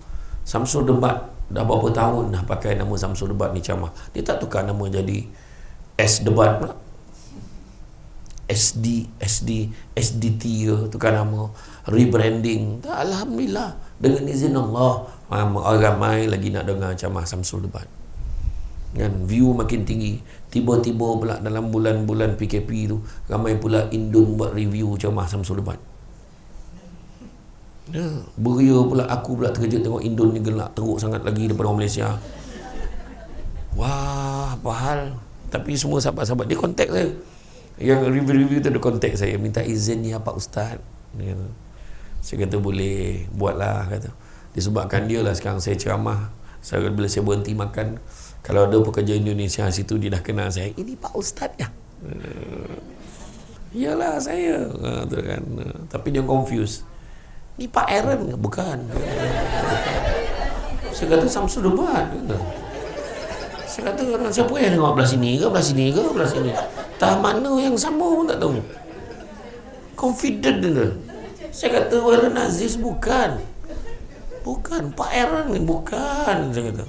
Samsul Debat dah berapa tahun dah pakai nama Samsul Debat ni ceramah. Dia tak tukar nama jadi S Debat pula. SDT ke tukar nama, rebranding. Alhamdulillah dengan izin Allah ramai lagi nak dengar ceramah Samsul Debat. Kan view makin tinggi. Tiba-tiba pula dalam bulan-bulan PKP tu ramai pula Indon buat review ceramah Samsul Debat. Beria pula aku pula terkejut tengok Indon ni gelak teruk sangat lagi daripada orang Malaysia. Wah, apa hal? Tapi semua sahabat-sahabat dia kontak saya. Yang review-review tu ada kontak saya, minta izin ya Pak Ustaz. Saya kata boleh, buatlah kata. Disebabkan dia lah sekarang saya ceramah. Bila saya berhenti makan, Kalau ada pekerja Indonesia situ, dia dah kenal saya, ini Pak Ustaz ya? Iyalah saya, tu kan. Tapi dia confused, ni Pak Aaron? Bukan. Saya kata Samsul Debat. Saya kata siapa yang tengok belah sini ke, belah sini ke, belah sini. Tak mana yang sama pun tak tahu. Confident dia. Saya kata Aaron Aziz bukan. Bukan Pak Aaron ni, bukan. Saya kata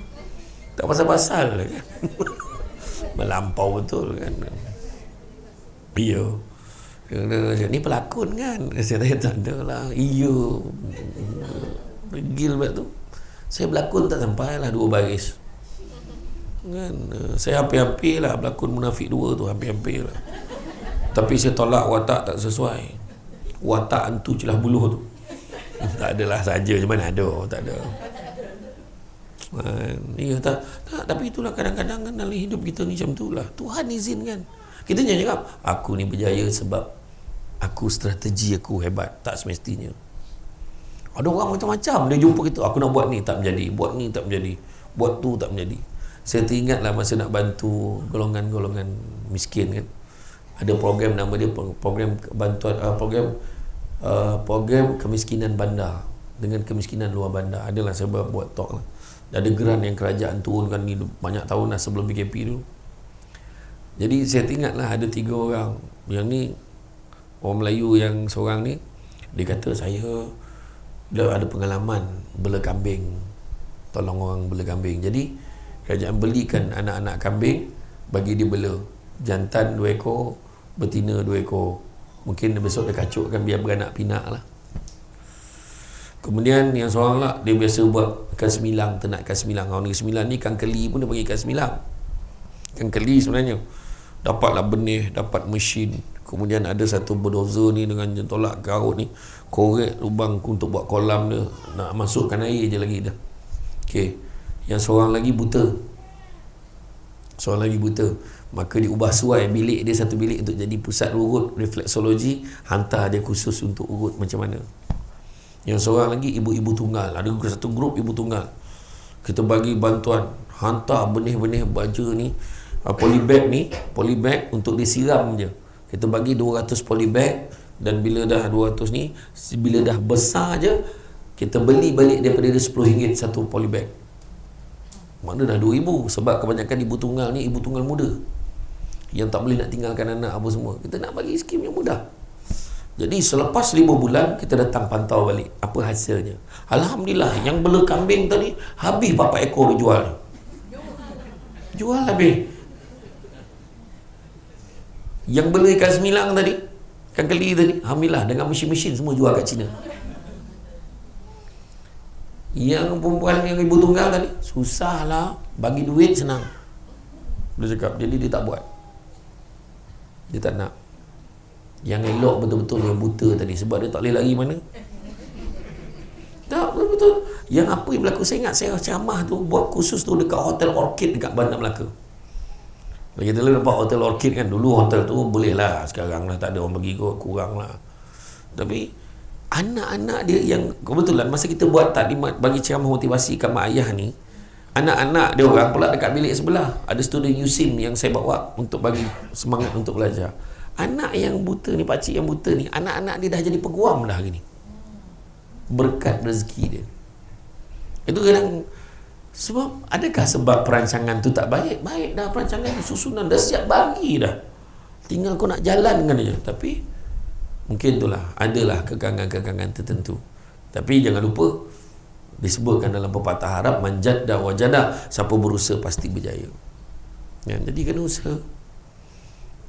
tak pasal-pasal kan. Melampau betul kan. Iya. Ni pelakon kan. Saya tanya tak ada lah. Iya. Regil buat tu. Saya berlakon tak sampai lah 2 baris kan. Saya hampir-hampir lah berlakon Munafik 2 tu, hampir-hampir lah. Tapi saya tolak watak tak sesuai. Watak hantu celah buluh tu tak adalah saja, macam mana ada, tak ada. Ya, tak, tapi itulah kadang-kadang kan dalam hidup kita ni macam itulah. Tuhan izinkan. Kita jangan cakap aku ni berjaya sebab aku strategi aku hebat. Tak semestinya. Ada orang macam-macam, dia jumpa kita, aku nak buat ni tak menjadi, buat ni tak menjadi, buat tu tak menjadi. Saya teringatlah masa nak bantu golongan-golongan miskin kan, ada program nama dia program bantuan program kemiskinan bandar dengan kemiskinan luar bandar. Adalah saya buat talk lah. Ada geran yang kerajaan turunkan ni banyak tahun dah sebelum PKP dulu. Jadi saya ingatlah ada 3 orang. Yang ni orang Melayu, yang seorang ni dia kata saya dia ada pengalaman bela kambing, tolong orang bela kambing. Jadi kerajaan belikan anak-anak kambing bagi dia bela. Jantan 2 ekor, betina 2 ekor. Mungkin besok dia kacukkan biar beranak pinak lah. Kemudian yang seorang lah, dia biasa buat ikan semilang, ternak ikan semilang. Orang ikan semilang ni, ikan keli pun dia panggil ikan semilang. Ikan keli sebenarnya dapatlah benih, dapat mesin. Kemudian ada satu bulldozer ni dengan tolak karut ni, korek lubang untuk buat kolam dia, nak masukkan air je lagi dah. Okey. Yang seorang lagi buta. Seorang lagi buta. Maka diubah suai bilik dia, satu bilik untuk jadi pusat urut refleksologi, hantar dia khusus untuk urut macam mana. Yang seorang lagi ibu-ibu tunggal, ada satu grup ibu tunggal. Kita bagi bantuan, hantar benih-benih baja ni, polybag ni, polybag untuk disiram je. Kita bagi 200 polybag, dan bila dah 200 ni, bila dah besar je, kita beli balik daripada dia RM10 satu polybag. Mana dah 2,000, sebab kebanyakan ibu tunggal ni ibu tunggal muda yang tak boleh nak tinggalkan anak apa semua. Kita nak bagi skim yang mudah. Jadi selepas 5 bulan kita datang pantau balik apa hasilnya. Alhamdulillah, yang bela kambing tadi habis 4 ekor dia jual. Jual habis. Yang bela ikan semilang tadi, ikan keli tadi, alhamdulillah dengan mesin-mesin semua jual kat China. Yang perempuan yang ibu tunggal tadi, susahlah, bagi duit senang. Dia cakap, jadi dia tak buat. Dia tak nak. Yang elok betul-betul yang buta tadi, sebab dia tak boleh lari mana. Tak, betul-betul. Yang apa yang berlaku, saya ingat saya ceramah tu, buat khusus tu dekat Hotel Orchid dekat Bandar Melaka. Kita dulu nampak Hotel Orchid kan, dulu hotel tu boleh lah, sekarang lah tak ada orang pergi kot, kurang lah. Tapi anak-anak dia yang kebetulan masa kita buat taklimat bagi ceramah motivasi kat mak ayah ni, anak-anak dia orang pula dekat bilik sebelah ada student USIM yang saya bawa untuk bagi semangat untuk belajar. Anak yang buta ni, pakcik yang buta ni, anak-anak dia dah jadi peguam dah hari ni, berkat rezeki dia. Itu kadang sebab, adakah sebab perancangan tu tak baik? Baik dah, perancangan susunan dah siap bagi dah, tinggal kau nak jalankan aja. Tapi mungkin itulah, adalah kekangan-kekangan tertentu. Tapi jangan lupa disebutkan dalam pepatah Arab, manjadda wajada, siapa berusaha pasti berjaya. Ya, jadi kena usaha.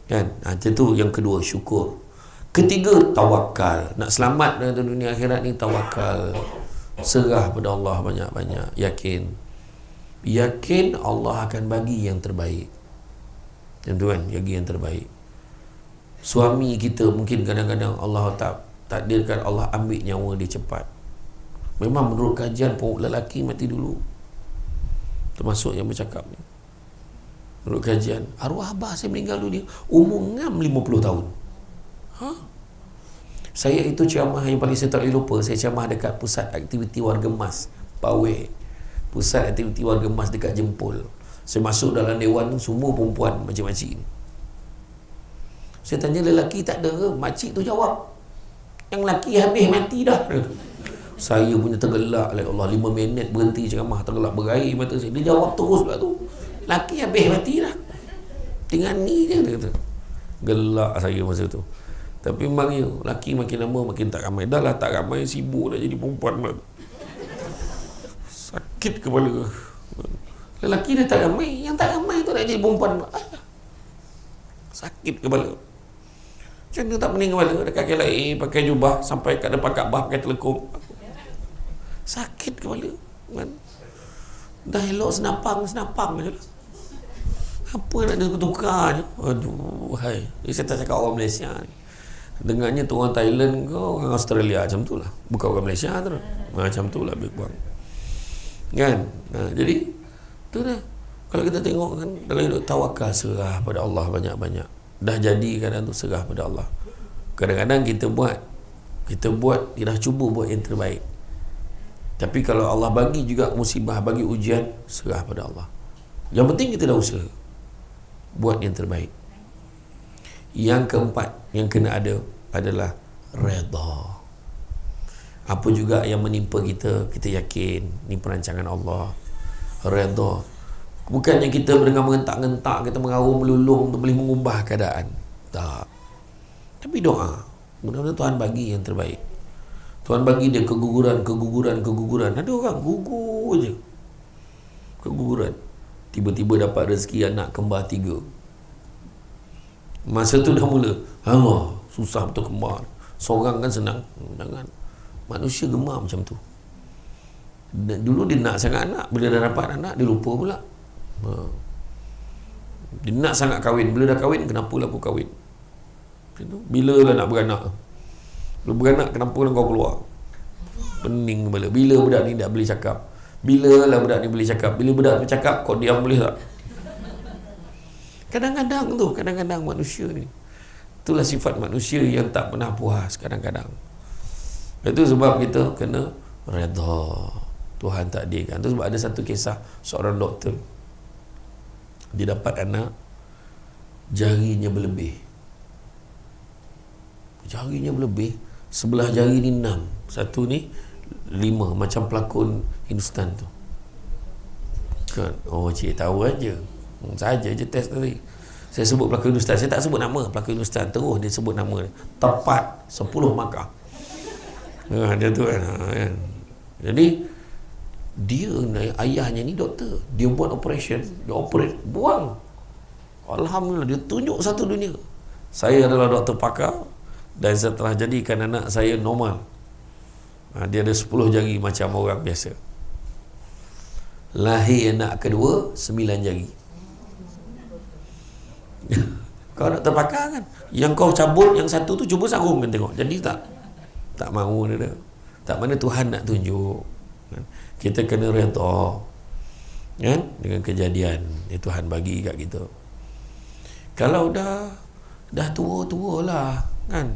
Kan? Macam tu. Yang kedua, syukur. Ketiga, tawakal. Nak selamat dalam dunia akhirat ni, tawakal. Serah pada Allah banyak-banyak. Yakin Allah akan bagi yang terbaik. Yang tu kan, bagi yang terbaik. Suami kita mungkin kadang-kadang Allah takdirkan Allah ambil nyawa dia cepat. Memang menurut kajian lelaki mati dulu, termasuk yang bercakap ni. Menurut kajian, arwah abah saya meninggal dunia umur ngam 50 tahun. Saya itu ceramah yang paling saya tak boleh lupa. Saya ceramah dekat pusat aktiviti warga emas Pawai, pusat aktiviti warga emas dekat Jempol. Saya masuk dalam dewan tu, semua perempuan makcik-makcik ni. Saya tanya lelaki tak ada ke? Makcik tu jawab, yang lelaki habis mati dah. Saya punya tergelak, ya Allah, 5 minit berhenti ceramah, tergelak berair mata saya. Dia jawab terus pula tu, lelaki habis mati dah, tinggal ni je, dia kata. Gelak saya masa tu. Tapi memang ya, lelaki makin lama makin tak ramai. Dah lah tak ramai, sibuk dah jadi perempuan pula. Sakit kepala. Lelaki dia tak ramai, yang tak ramai tu nak jadi perempuan pula. Sakit kepala. Macam mana tak pening kepala? Dekat KLIA pakai jubah sampai kat depan Kaabah pakai telekung. Sakit kepala kan? Dah elok senapang je lah. Apa nak dia tukar je? Aduh, hai. Jadi saya tak cakap orang Malaysia ni. Dengarnya tu orang Thailand ke orang Australia macam tu lah. Bukan orang Malaysia tu. Macam tu lah lebih kurang. Kan? Jadi tu dah. Kalau kita tengok kan, dalam hidup tawakal, serah pada Allah banyak-banyak. Dah jadi kadang tu serah pada Allah. Kadang-kadang kita dah cuba buat yang terbaik. Tapi kalau Allah bagi juga musibah, bagi ujian, serah pada Allah. Yang penting kita dah usaha buat yang terbaik. Yang keempat yang kena ada adalah redha. Apa juga yang menimpa kita, kita yakin ni perancangan Allah. Redha. Bukannya kita dengan mengentak-ngentak, kita mengaum melulung untuk boleh mengubah keadaan. Tak. Tapi doa, mudah-mudahan Tuhan bagi yang terbaik. Tuhan bagi dia keguguran. Ada orang gugur je, keguguran. Tiba-tiba dapat rezeki anak kembar 3. Masa tu dah mula, Allah, susah betul kembar. Seorang kan senang. Jangan. Manusia gemar macam tu. Dulu dia nak sangat anak, bila dah dapat anak dia lupa pula. Dia nak sangat kahwin, bila dah kahwin, kenapa lah aku kahwin? Bila lah nak beranak? Bila beranak, kenapa lah kau keluar? Pening kepala. Bila budak ni tak boleh cakap? Bila lah budak ni boleh cakap? Bila budak ni cakap, kau diam boleh tak? Kadang-kadang manusia ni, itulah sifat manusia yang tak pernah puas kadang-kadang. Itu sebab kita kena redha. Tuhan takdirkan. Itu sebab ada satu kisah seorang doktor, dia dapat anak, jarinya berlebih. Sebelah jari ni 6, satu ni 5, macam pelakon Hindustan tu kan. Oh, cik tahu aja. Saja je test tadi. Saya sebut pelakon Hindustan, saya tak sebut nama pelakon Hindustan, terus dia sebut nama dia. Tepat 10 markah. Dia tu kan. Jadi dia, ayahnya ni doktor, dia buat operation, dia operate, buang. Alhamdulillah, dia tunjuk satu dunia, saya adalah doktor pakar dan saya telah jadikan anak saya normal. Dia ada 10 jari macam orang biasa. Lahir anak kedua 9 jari. Kau doktor pakar kan, yang kau cabut yang satu tu, cuba sarung kan, tengok jadi tak mahu dia. Tak mana Tuhan nak tunjuk kan? Kita kena redha kan dengan kejadian yang Tuhan bagi kat kita. Kalau dah tua lah kan,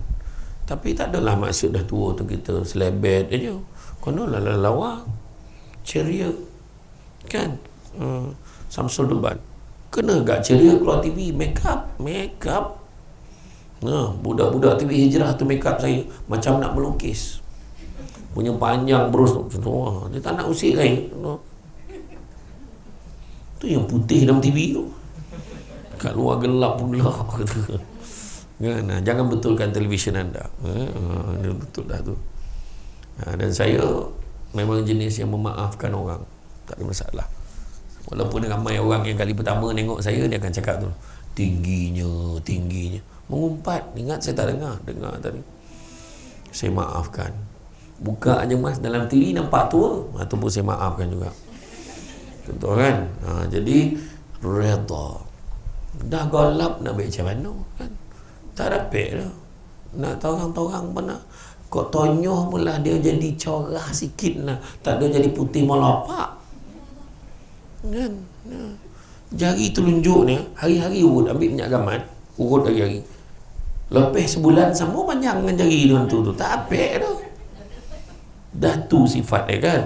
tapi tak adalah maksud dah tua tu kita selebet aja. Konolah lawa ceria kan. Samsul Duban kena gak ceria keluar TV, make up. Budak-budak TV Hijrah tu make up saya macam nak melukis, punya panjang berus tu. Dia tak nak usik saya. Tu yang putih dalam TV tu, kat luar gelap pula. Jangan betulkan televisyen anda. Betul dah tu. Dan saya memang jenis yang memaafkan orang, tak ada masalah. Walaupun ramai orang yang kali pertama tengok saya, dia akan cakap tu, tingginya mengumpat. Ingat saya tak dengar tadi. Saya maafkan. Buka aja mas, dalam TV nampak tua, tu pun saya maafkan juga. Contoh kan. Jadi redha. Dah gelap nak baik macam mana kan? Tak dapat dah. Nak torang-torang pernah kok tonyoh pula dia jadi corah sikit lah. Tak ada jadi putih melapak kan. Jari telunjuk ni hari-hari urut, ambil minyak gamat, urut hari-hari. Lepas sebulan sama panjang dengan jari tu tak apik dah. Dah tu sifat dia kan.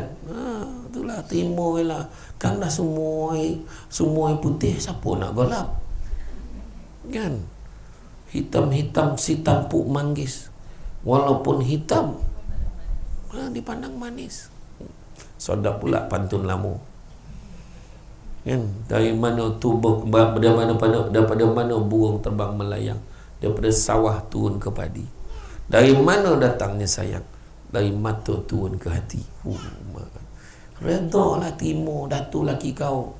Itulah, terima lah. Kang dah semua putih, siapa nak gelap? Kan? Hitam-hitam si tampuk manggis. Walaupun hitam, dipandang manis. Sedap pula pantun lama. Kan? Dari mana daripada mana burung terbang melayang? Daripada sawah turun ke padi. Dari mana datangnya sayang? Dari mata turun ke hati. Redha lah timur datu laki kau.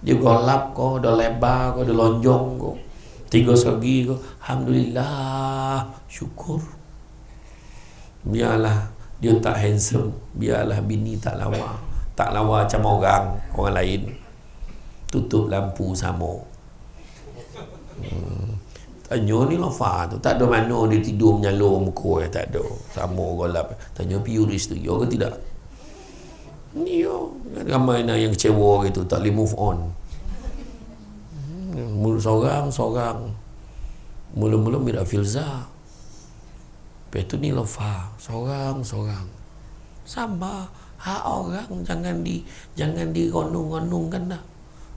Dia golap kau, dah lebar kau, dah lonjong kau. 3 segi kau. Alhamdulillah, syukur. Biarlah dia tak handsome, biarlah bini tak lawa. Tak lawa macam orang lain. Tutup lampu sama. Tanya ni lofa tu, tak ada mana dia tidur menyalur muka, tak ada. Sama golap. Tanya Purist tu, ya ke tidak? Ni yo, ramai yang kecewa gitu, tak boleh move on. Mulut seorang. Mula-mula Mira Filza. Lepas tu ni Lofa, seorang. Sabar. Hak orang jangan digonong-gonongkan dah.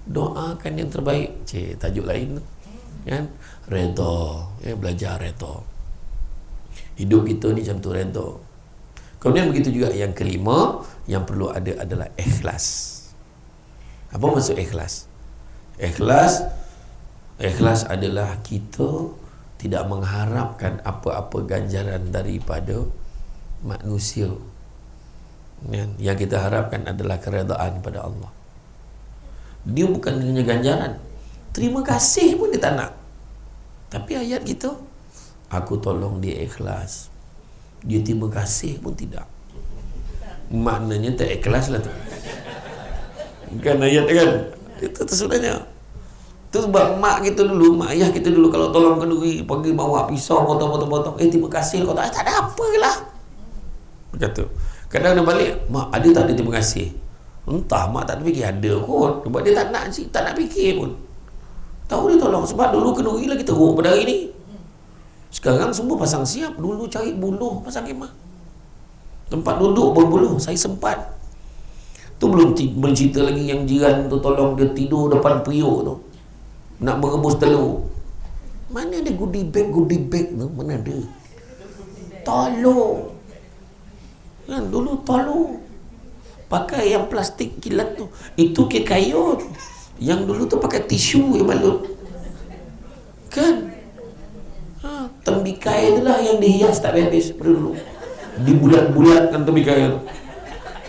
Doakan yang terbaik. Tajuk lain tu. Kan? Redha. Belajar redha. Hidup kita ni macam tu, redha. Kemudian begitu juga yang kelima, yang perlu ada adalah ikhlas. Apa maksud ikhlas? Ikhlas adalah kita tidak mengharapkan apa-apa ganjaran daripada manusia. Yang kita harapkan adalah keredaan pada Allah. Dia bukan hanya ganjaran, terima kasih pun dia tak nak. Tapi ayat kita, aku tolong dia ikhlas, dia terima kasih pun tidak. Maknanya tak ikhlas lah tu. Bukan ayat kan? Itu sebenarnya. Itu sebab mak ayah kita dulu kalau tolong kenduri, pergi bawa pisau, potong-potong, terima kasih kau tak ada apalah. Kata. Kadang dia balik, mak ada tak ada terima kasih? Entah, mak tak fikir ada kot. Sebab dia tak nak fikir pun. Tahu dia tolong sebab dulu kenduri lagi teruk pada hari ni. Sekarang semua pasang siap. Dulu cari buluh pasang kemah. Tempat duduk berbuluh, saya sempat. Tu belum cerita lagi yang jiran tu tolong dia tidur depan periuk tu. Nak merebus telur. Mana ada goodie bag tu? Mana ada? Tolong. Kan dulu tolong. Pakai yang plastik kilat tu. Itu ke kayu tu. Yang dulu tu pakai tisu yang balut. Kan? Tembikai tu lah yang dihias tak habis pada dulu. Dibulat-bulatkan tembikai tu.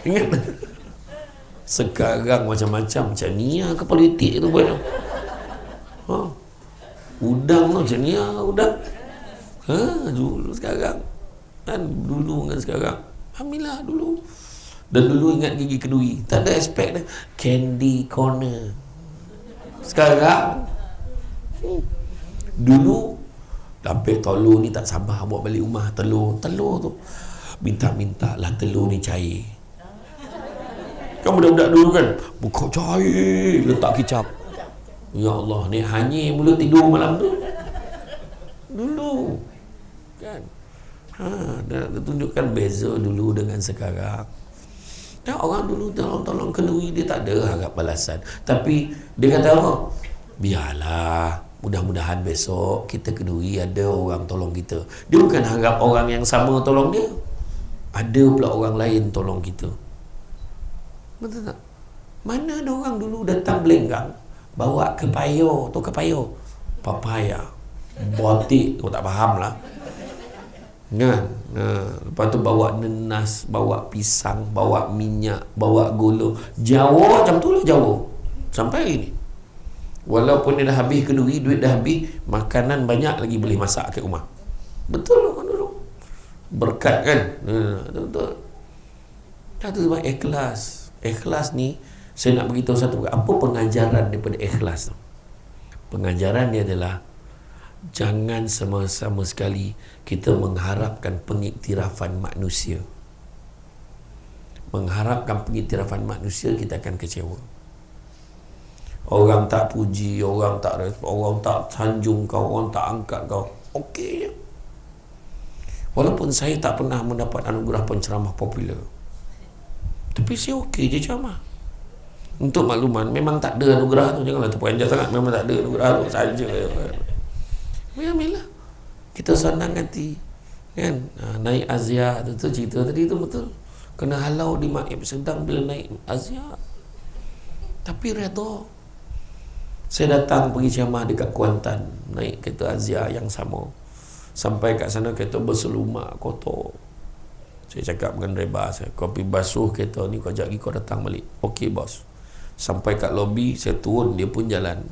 Ingat? Sekarang macam-macam. Macam ni lah ke politik tu buat. Udang tu macam ni lah. Udang. Dulu sekarang. Kan dulu dengan sekarang. Alhamdulillah dulu. Dan dulu ingat gigi kedui. Tak ada aspek dah. Candy corner. Sekarang dulu sampai telur ni tak sabar bawa balik rumah. Telur tu minta lah telur ni cair. Kan budak-budak dulu kan buka cair, letak kicap. Ya Allah, ni hanyir mula tidur malam tu dulu kan. Dia tunjukkan beza dulu dengan sekarang. Dan orang dulu tolong kenduri, dia tak ada harap balasan. Tapi dia kata apa? Biarlah, mudah-mudahan besok kita kenduri ada orang tolong kita. Dia bukan harap orang yang sama tolong dia. Ada pula orang lain tolong kita. Betul tak? Mana ada orang dulu datang Belenggang bawa kepayo, papaya, botik, kau tak faham lah kan. Lepas tu bawa nenas, bawa pisang, bawa minyak, bawa gula. Jawa macam tu lah Jawa sampai hari ni. Walaupun dia dah habis kenduri, duit dah habis, makanan banyak lagi boleh masak kat rumah. Betul lah dulu. Berkat kan. Betul. Dah tu sebab ikhlas. Ikhlas ni saya nak beritahu satu. Apa pengajaran daripada ikhlas tu? Pengajaran dia adalah jangan sama-sama sekali kita mengharapkan pengiktirafan manusia. Mengharapkan pengiktirafan manusia, kita akan kecewa. Orang tak puji, orang tak respon, orang tak sanjung kau, orang tak angkat kau, okey je. Walaupun saya tak pernah mendapat anugerah penceramah popular, tapi saya okey je ceramah. Untuk makluman, memang tak ada anugerah tu, janganlah terperanjat sangat, memang tak ada anugerah tu saja. Biarlah kita senang hati kan. Naik Azia tu cerita tadi tu betul, kena halau di Maib Sedang bila naik Azia, tapi redha. Saya datang pergi ceramah dekat Kuantan, naik kereta Azia yang sama, sampai kat sana kereta berselumak kotor. Saya cakap dengan driver saya, kau pergi basuh kereta ni, kau sekejap lagi kau datang balik. Okey bos. Sampai kat lobi, saya turun, dia pun jalan.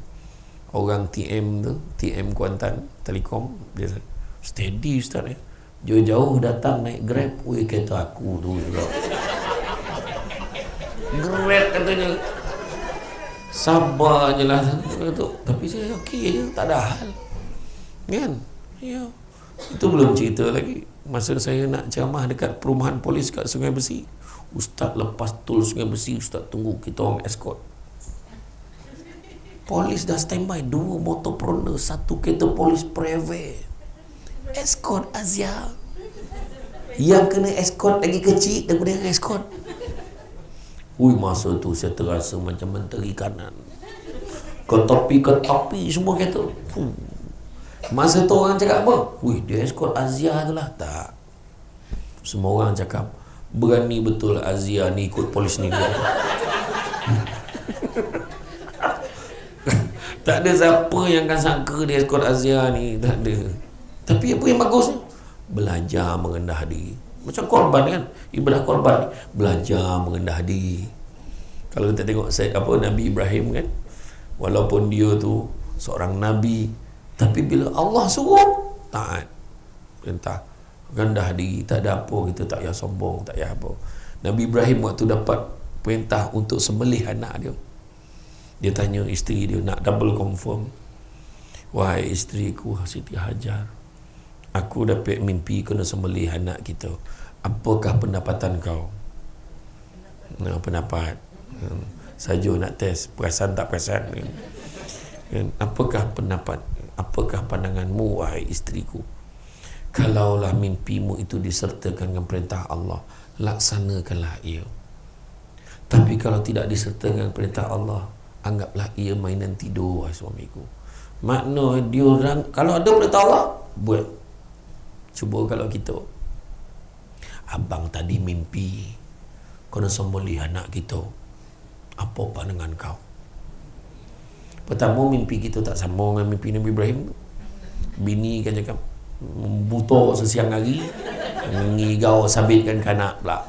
Orang TM tu, TM Kuantan Telekom, dia steady ustaz ya. Jauh-jauh datang naik Grab. Ui, kereta aku tu juga. Grab katanya. Sabar je lah. Tapi saya okey je, tak ada hal. Kan? Ya. Itu belum cerita lagi. Masa saya nak ceramah dekat perumahan polis kat Sungai Besi, ustaz lepas tol Sungai Besi, ustaz tunggu kita orang escort. Polis dah standby, 2 motor Prona, 1 kereta polis private. Escort Azia. Yang kena escort lagi kecil daripada yang escort. Ui, masa tu saya terasa macam menteri kanan. Ke topi semua kereta. Masa tu orang cakap apa? Ui, dia escort Azia tu lah. Tak. Semua orang cakap, berani betul Azia ni ikut polis ni. Tak ada siapa yang akan sangka dia escort Azia ni. Tak ada. Tapi apa yang bagus ni? Belajar merendah diri. Macam korban kan, ibadah korban, belajar merendah diri. Kalau kita tengok Nabi Ibrahim kan, walaupun dia tu seorang Nabi, tapi bila Allah suruh, taat. Perintah rendah diri, tak ada apa, kita tak payah sombong, tak payah apa. Nabi Ibrahim waktu dapat perintah untuk sembelih anak dia, dia tanya isteri dia, nak double confirm. Wahai isteriku Siti Hajar, aku dapat mimpi kena sembelih anak kita. Apakah pendapatan kau? Pendapat. Saja nak test, perasan tak perasan. Apakah pendapat? Apakah pandanganmu wahai isteriku? Kalaulah mimpimu itu disertakan dengan perintah Allah, laksanakanlah ia. Tapi kalau tidak disertakan dengan perintah Allah, anggaplah ia mainan tidur wahai suamiku. Makna dia orang, kalau ada perintah Allah, buat. Cuba kalau kita, abang tadi mimpi kena sembelih anak kita, apa pandangan kau? Pertama, mimpi kita tak sama dengan mimpi Nabi Ibrahim. Bini kan cakap buta sesiang hari, ngigau sabitkan kanak pula,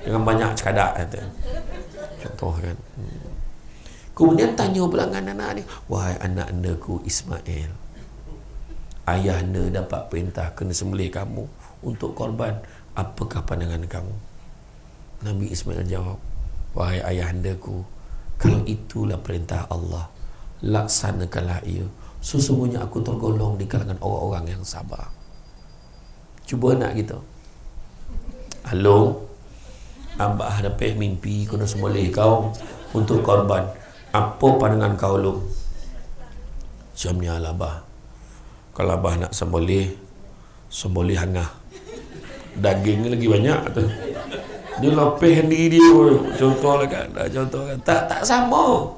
jangan banyak cekadak kata. Contoh kan. Kemudian tanya pelanggan anak ni, wahai anak andaku Ismail, ayah anda dapat perintah kena sembelih kamu untuk korban, apakah pandangan kamu? Nabi Ismail jawab, wahai ayah andaku, kalau itulah perintah Allah, laksanakanlah ia. Sesungguhnya aku tergolong di kalangan orang-orang yang sabar. Cuba anak kita, halo, abah dapat mimpi kena sembelih kau untuk korban, apa pandangan kau lu? Macamnya lah abah, kalau abah nak sembelih hangah, daging lagi banyak tu. Dia lapih diri dia. Contoh lah kan, tak sama.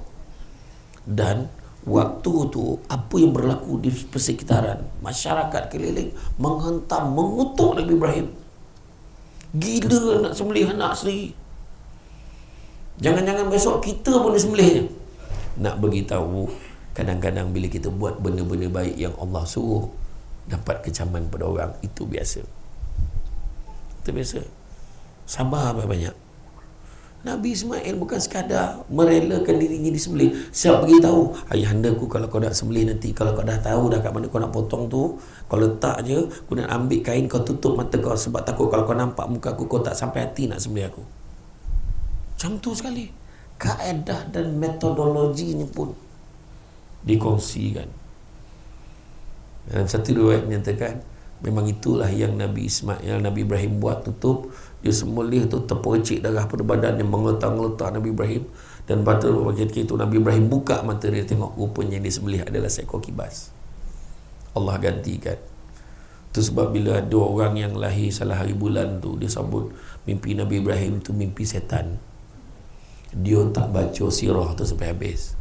Dan waktu tu apa yang berlaku di persekitaran, masyarakat keliling menghentam, mengutuk Nabi Ibrahim. Gila nak sembelih anak sendiri. Jangan-jangan besok kita pun disembelihnya. Nak beritahu, kadang-kadang bila kita buat benda-benda baik yang Allah suruh, dapat kecaman pada orang, itu biasa. Itu biasa. Sabar banyak. Nabi Ismail bukan sekadar merelakan dirinya disembelih. Siap beritahu, ayahandaku, kalau kau nak sembelih nanti, kalau kau dah tahu dah kat mana kau nak potong tu, kau letak je, kemudian ambil kain, kau tutup mata kau, sebab takut kalau kau nampak muka aku, kau tak sampai hati nak sembelih aku. Macam tu sekali. Kaedah dan metodologi ni pun dikongsikan. Dalam satu riwayat menyatakan, memang itulah yang Nabi Ibrahim buat, tutup. Dia sembelih tu, terpercik darah pada badan yang mengeletar-ngeletar Nabi Ibrahim. Dan pada ketika itu Nabi Ibrahim buka mata dia, tengok rupanya yang disembelih adalah seekor kibas. Allah gantikan. Itu sebab bila ada orang yang lahir salah hari bulan tu, dia sambut mimpi Nabi Ibrahim tu mimpi setan. dia tak baca sirah tu sampai habis.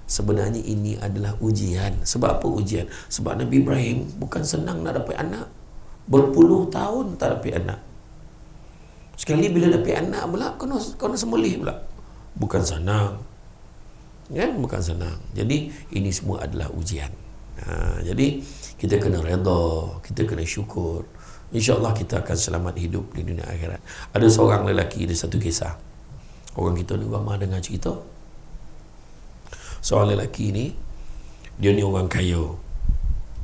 Sebenarnya ini adalah ujian. Sebab apa ujian? Sebab Nabi Ibrahim bukan senang nak dapat anak. Berpuluh tahun tak dapat anak. Sekali bila dapat anak pula, kena sembelih pula. Bukan senang. Kan? Bukan senang. Jadi ini semua adalah ujian. Jadi kita kena redha, kita kena syukur. InsyaAllah kita akan selamat hidup di dunia akhirat. Ada seorang lelaki, ada satu kisah. Orang kita ni ramai dengar cerita. Seorang lelaki ni, dia ni orang kaya.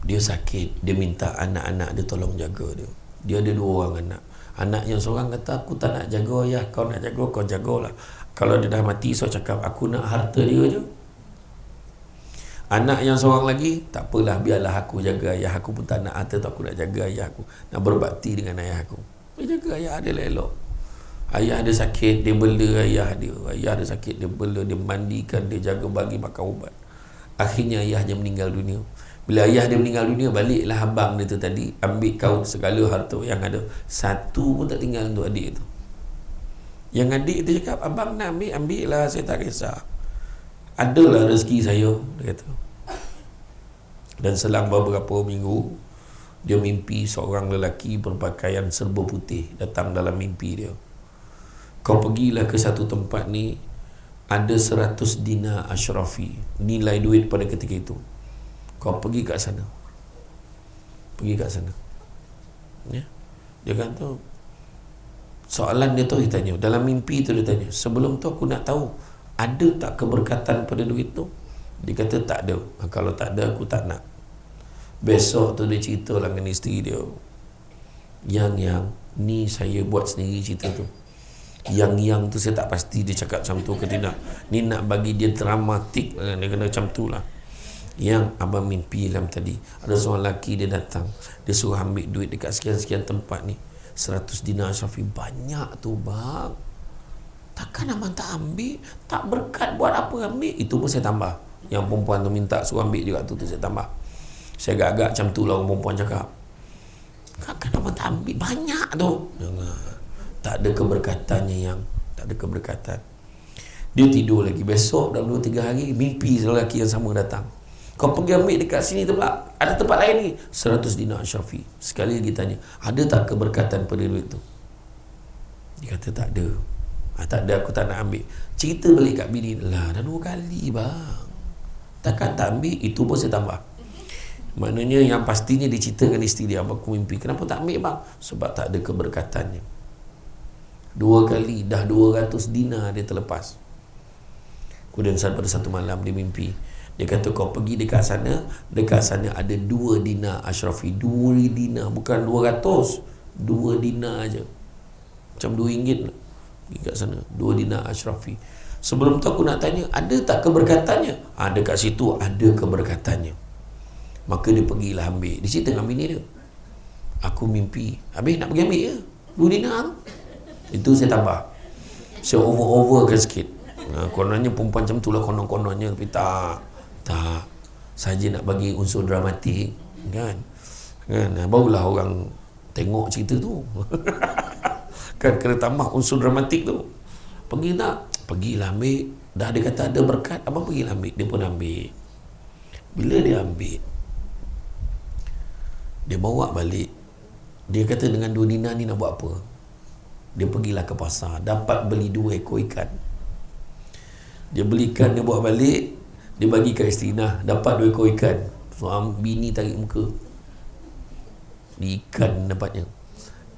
Dia sakit, dia minta anak-anak dia tolong jaga dia. Dia ada 2 orang anak. Anak yang seorang kata, aku tak nak jaga ayah, kau nak jaga, kau jagalah. Kalau dia dah mati, so cakap, aku nak harta dia je. Anak yang seorang lagi, tak apalah, biarlah aku jaga ayah aku, pun tak nak harta tu, aku nak jaga ayah aku, nak berbakti dengan ayah aku. Dia jaga ayah dia elok. Ayah dia sakit, dia bela ayah dia. Ayah dia sakit, dia bela, dia mandikan, dia jaga, bagi makan ubat. Akhirnya ayah dia meninggal dunia. Bila ayah dia meninggal dunia, baliklah abang dia tu tadi, ambil kau segala harta yang ada. Satu pun tak tinggal untuk adik tu. Yang adik tu cakap, abang nak ambil lah, saya tak kisah. Adalah rezeki saya, dia kata. Dan selang beberapa minggu, dia mimpi seorang lelaki berpakaian serba putih datang dalam mimpi dia. Kau pergilah ke satu tempat ni, ada 100 dinar Ashrafi, nilai duit pada ketika itu. Kau pergi kat sana. Pergi kat sana. Ya. Dia kata, soalan dia tu dia tanya, dalam mimpi tu dia tanya, sebelum tu aku nak tahu, ada tak keberkatan pada duit tu? Dia kata tak ada. Kalau tak ada, aku tak nak. Besok tu dia cerita lah dengan isteri dia, Yang ni saya buat sendiri cerita tu. Yang tu saya tak pasti dia cakap macam tu ke tidak. Ni nak bagi dia dramatik, dia kena macam tu lah. Yang abang mimpi dalam tadi, ada seorang lelaki dia datang, dia suruh ambil duit dekat sekian-sekian tempat ni, 100 dinar Syafi. Banyak tu bang, takkan abang tak ambil? Tak berkat buat apa ambil? Itu pun saya tambah. Yang perempuan tu minta suruh ambil juga tu saya tambah. Saya agak-agak macam tu lah orang perempuan cakap, takkan abang tak ambil? Banyak tu. Tak ada keberkatannya yang, tak ada keberkatan. Dia tidur lagi. Besok dalam 2-3 hari, mimpi lelaki yang sama datang. Kau pergi ambil dekat sini tu pula, ada tempat lain ni, 100 dinar Syafi. Sekali lagi tanya, ada tak keberkatan pada duit tu? Dia kata tak ada. Tak ada, aku tak nak ambil. Cerita balik kat bini, lah dah 2 kali bang, takkan tak ambil? Itu pun saya tambah. Maknanya yang pastinya diceritakan isteri dia, aku mimpi, kenapa tak ambil bang? Sebab tak ada keberkatannya. 2 kali, dah 200 dinar dia terlepas. Kemudian pada satu malam dia mimpi, dia kata kau pergi dekat sana ada 2 dinar Ashrafi. 2 dinar, bukan 200, 2 dinar aja, macam RM2 lah. Pergi kat sana, 2 dinar Ashrafi. Sebelum tu aku nak tanya, ada tak keberkatannya? Dekat situ ada keberkatannya. Maka dia pergilah ambil. Dia cerita dengan bini dia, aku mimpi, habis nak pergi ambil je 2 dinar tu. Itu saya tambah, saya over-overkan sikit. Kononnya perempuan macam tu lah, konon-kononnya. Tapi tak saja nak bagi unsur dramatik, kan barulah orang tengok cerita tu. Kan kena tambah unsur dramatik tu. Pergi tak? Pergilah ambil. Dah dia kata ada berkat, abang pergilah ambil. Dia pun ambil. Bila dia ambil, dia bawa balik. Dia kata dengan 2 dinar ni nak buat apa? Dia pergilah ke pasar, dapat beli 2 ekor ikan. Dia beli ikan, dia bawa balik, dia bagi kat isteri. Nah, dapat 2 ekor ikan. Bini tarik muka, di ikan dapatnya.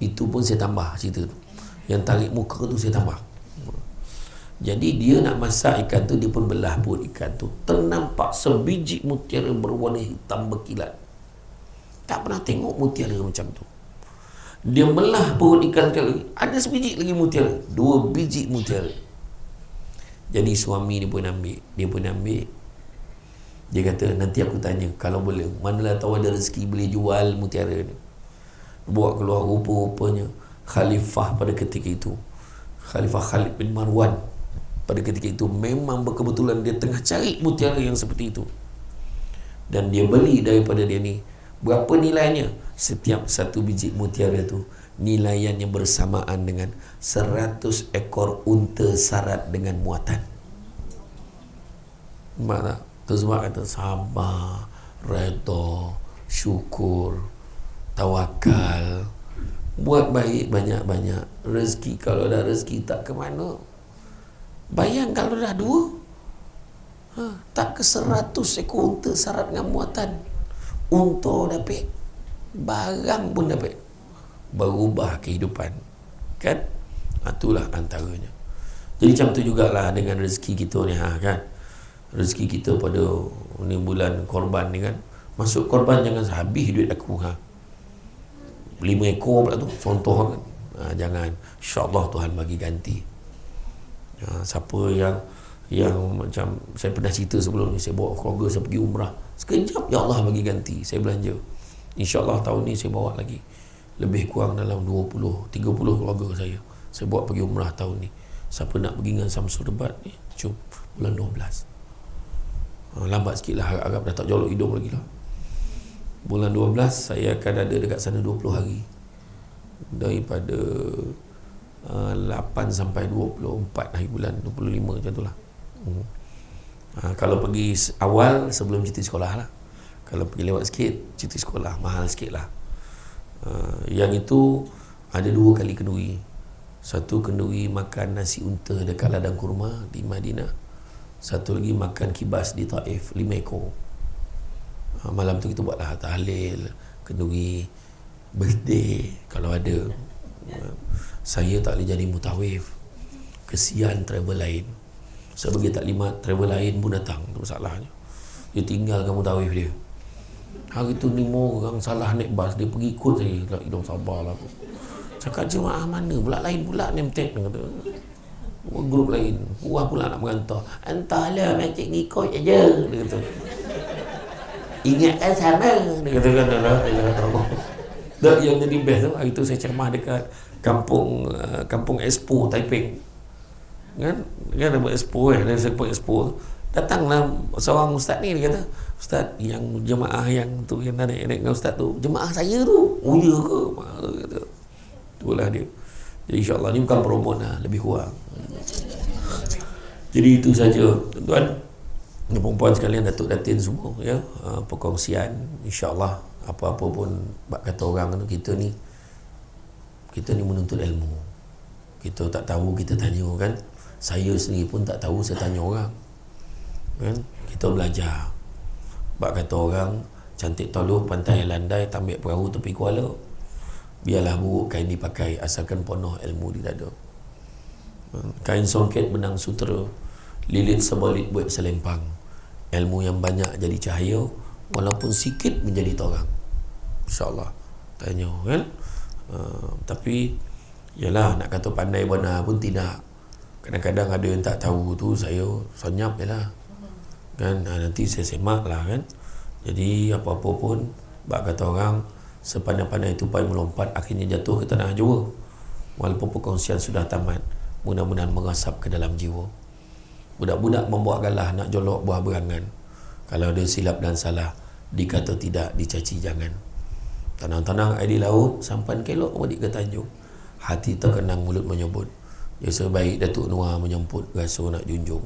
Itu pun saya tambah cerita tu. Yang tarik muka tu saya tambah. Jadi dia nak masak ikan tu, dia pun belah perut ikan tu, ternampak sebiji mutiara berwarna hitam berkilat. Tak pernah tengok mutiara macam tu. Dia belah perut ikan sekali, ada sebiji lagi mutiara, 2 biji mutiara. Jadi suami dia pun ambil. Dia kata, nanti aku tanya, kalau boleh, manalah tahu ada rezeki boleh jual mutiara ni. Bawa keluar, rupa-rupanya khalifah pada ketika itu, Khalifah Khalid bin Marwan, pada ketika itu memang berkebetulan dia tengah cari mutiara yang seperti itu. Dan dia beli daripada dia ni. Berapa nilainya? Setiap 1 biji mutiara tu nilaiannya bersamaan dengan 100 ekor unta sarat dengan muatan. Mana? Tu sebab kata sabar, redha, syukur, tawakal, buat baik banyak-banyak. Rezeki, kalau dah rezeki tak ke mana. Bayang kalau dah 2, tak ke 100 ekor unta sarat dengan muatan. Unta dapat, barang pun dapat, berubah kehidupan, kan? Itulah antaranya. Jadi macam tu jugalah dengan rezeki kita ni, kan? Rezeki kita pada ni bulan korban ni kan, masuk korban jangan habis duit aku, 5 ekor pula tu contoh kan. Jangan, insyaAllah Tuhan bagi ganti. Siapa yang macam saya pernah cerita sebelum ni, saya bawa keluarga saya pergi umrah, sekejap ya Allah bagi ganti, saya belanja. InsyaAllah tahun ni saya bawa lagi lebih kurang dalam 20-30 keluarga saya bawa pergi umrah tahun ni. Siapa nak pergi dengan Samsul Debat ni, jom bulan 12. Lambat sikit lah, harap dah tak jolok hidung lagi lah. Bulan 12 saya akan ada dekat sana 20 hari, daripada 8 sampai 24 hari bulan 25 macam tu lah. Kalau pergi awal sebelum cuti sekolah lah. Kalau pergi lewat sikit, cuti sekolah mahal sikit lah. Yang itu ada 2 kali kenduri. Satu kenduri makan nasi unta dekat ladang kurma di Madinah. Satu lagi makan kibas di Taif 5 ekor. Malam tu kita buatlah tahlil, kenduri, birthday kalau ada. Saya tak boleh jadi mutawif, kesian travel lain. Saya bagi taklimat, travel lain pun datang, tu masalahnya. Dia tinggalkan mutawif dia. Hari tu 5 orang salah naik bas, dia pergi ikut saya. Tak hidung sabarlah aku. Cakap jemaah mana pula, lain pula name tag, dia kata. Grup lain, buah pula nak mengantar. Entahlah, macam ngikut aja, dia kata. Ingatkan sama, dia kata kan. Tak, yang jadi best tu, hari tu saya ceramah dekat kampung Expo Taiping. Kan ada buat expo kan, saya buat expo. Datanglah seorang ustaz ni, dia kata, "Ustaz, yang jemaah yang tu yang naik dengan ustaz tu, jemaah saya tu." "Oh ya ke?" Dia kata. Itulah dia. Jadi insya-Allah ni bukan promote lah, lebih kurang. Jadi itu saja tuan-tuan dan puan-puan sekalian, datuk datin semua ya, perkongsian insya-Allah. Apa-apa pun bab kata orang tu, kita ni menuntut ilmu. Kita tak tahu, kita tanya kan. Saya sendiri pun tak tahu, saya tanya orang kan. Kita belajar. Bab kata orang, cantik toluh pantai landai, tambik perahu tepi kuala. Biarlah buruk kain dipakai, asalkan penuh ilmu di dada. Kain songket benang sutera, lilit sebalit buat selempang. Ilmu yang banyak jadi cahaya, walaupun sikit menjadi terang. InsyaAllah. Tanya kan. Tapi yalah, nak kata pandai benar pun tidak. Kadang-kadang ada yang tak tahu tu, saya senyap je lah kan. Nanti saya semak lah kan. Jadi apa-apa pun, bak kata orang, sepandai-pandai tupai melompat, akhirnya jatuh ke tanah jua. Walaupun perkongsian sudah tamat, mudah-mudahan mengasap ke dalam jiwa. Budak-budak membuat galah nak jolok buah berangan. Kalau ada silap dan salah, dikata tidak, dicaci jangan. Tenang-tenang air di laut, sampan kelok balik ke tanjung. Hati terkenang, mulut menyebut, ya sebaik Datuk Noah menyemput, rasa nak junjung.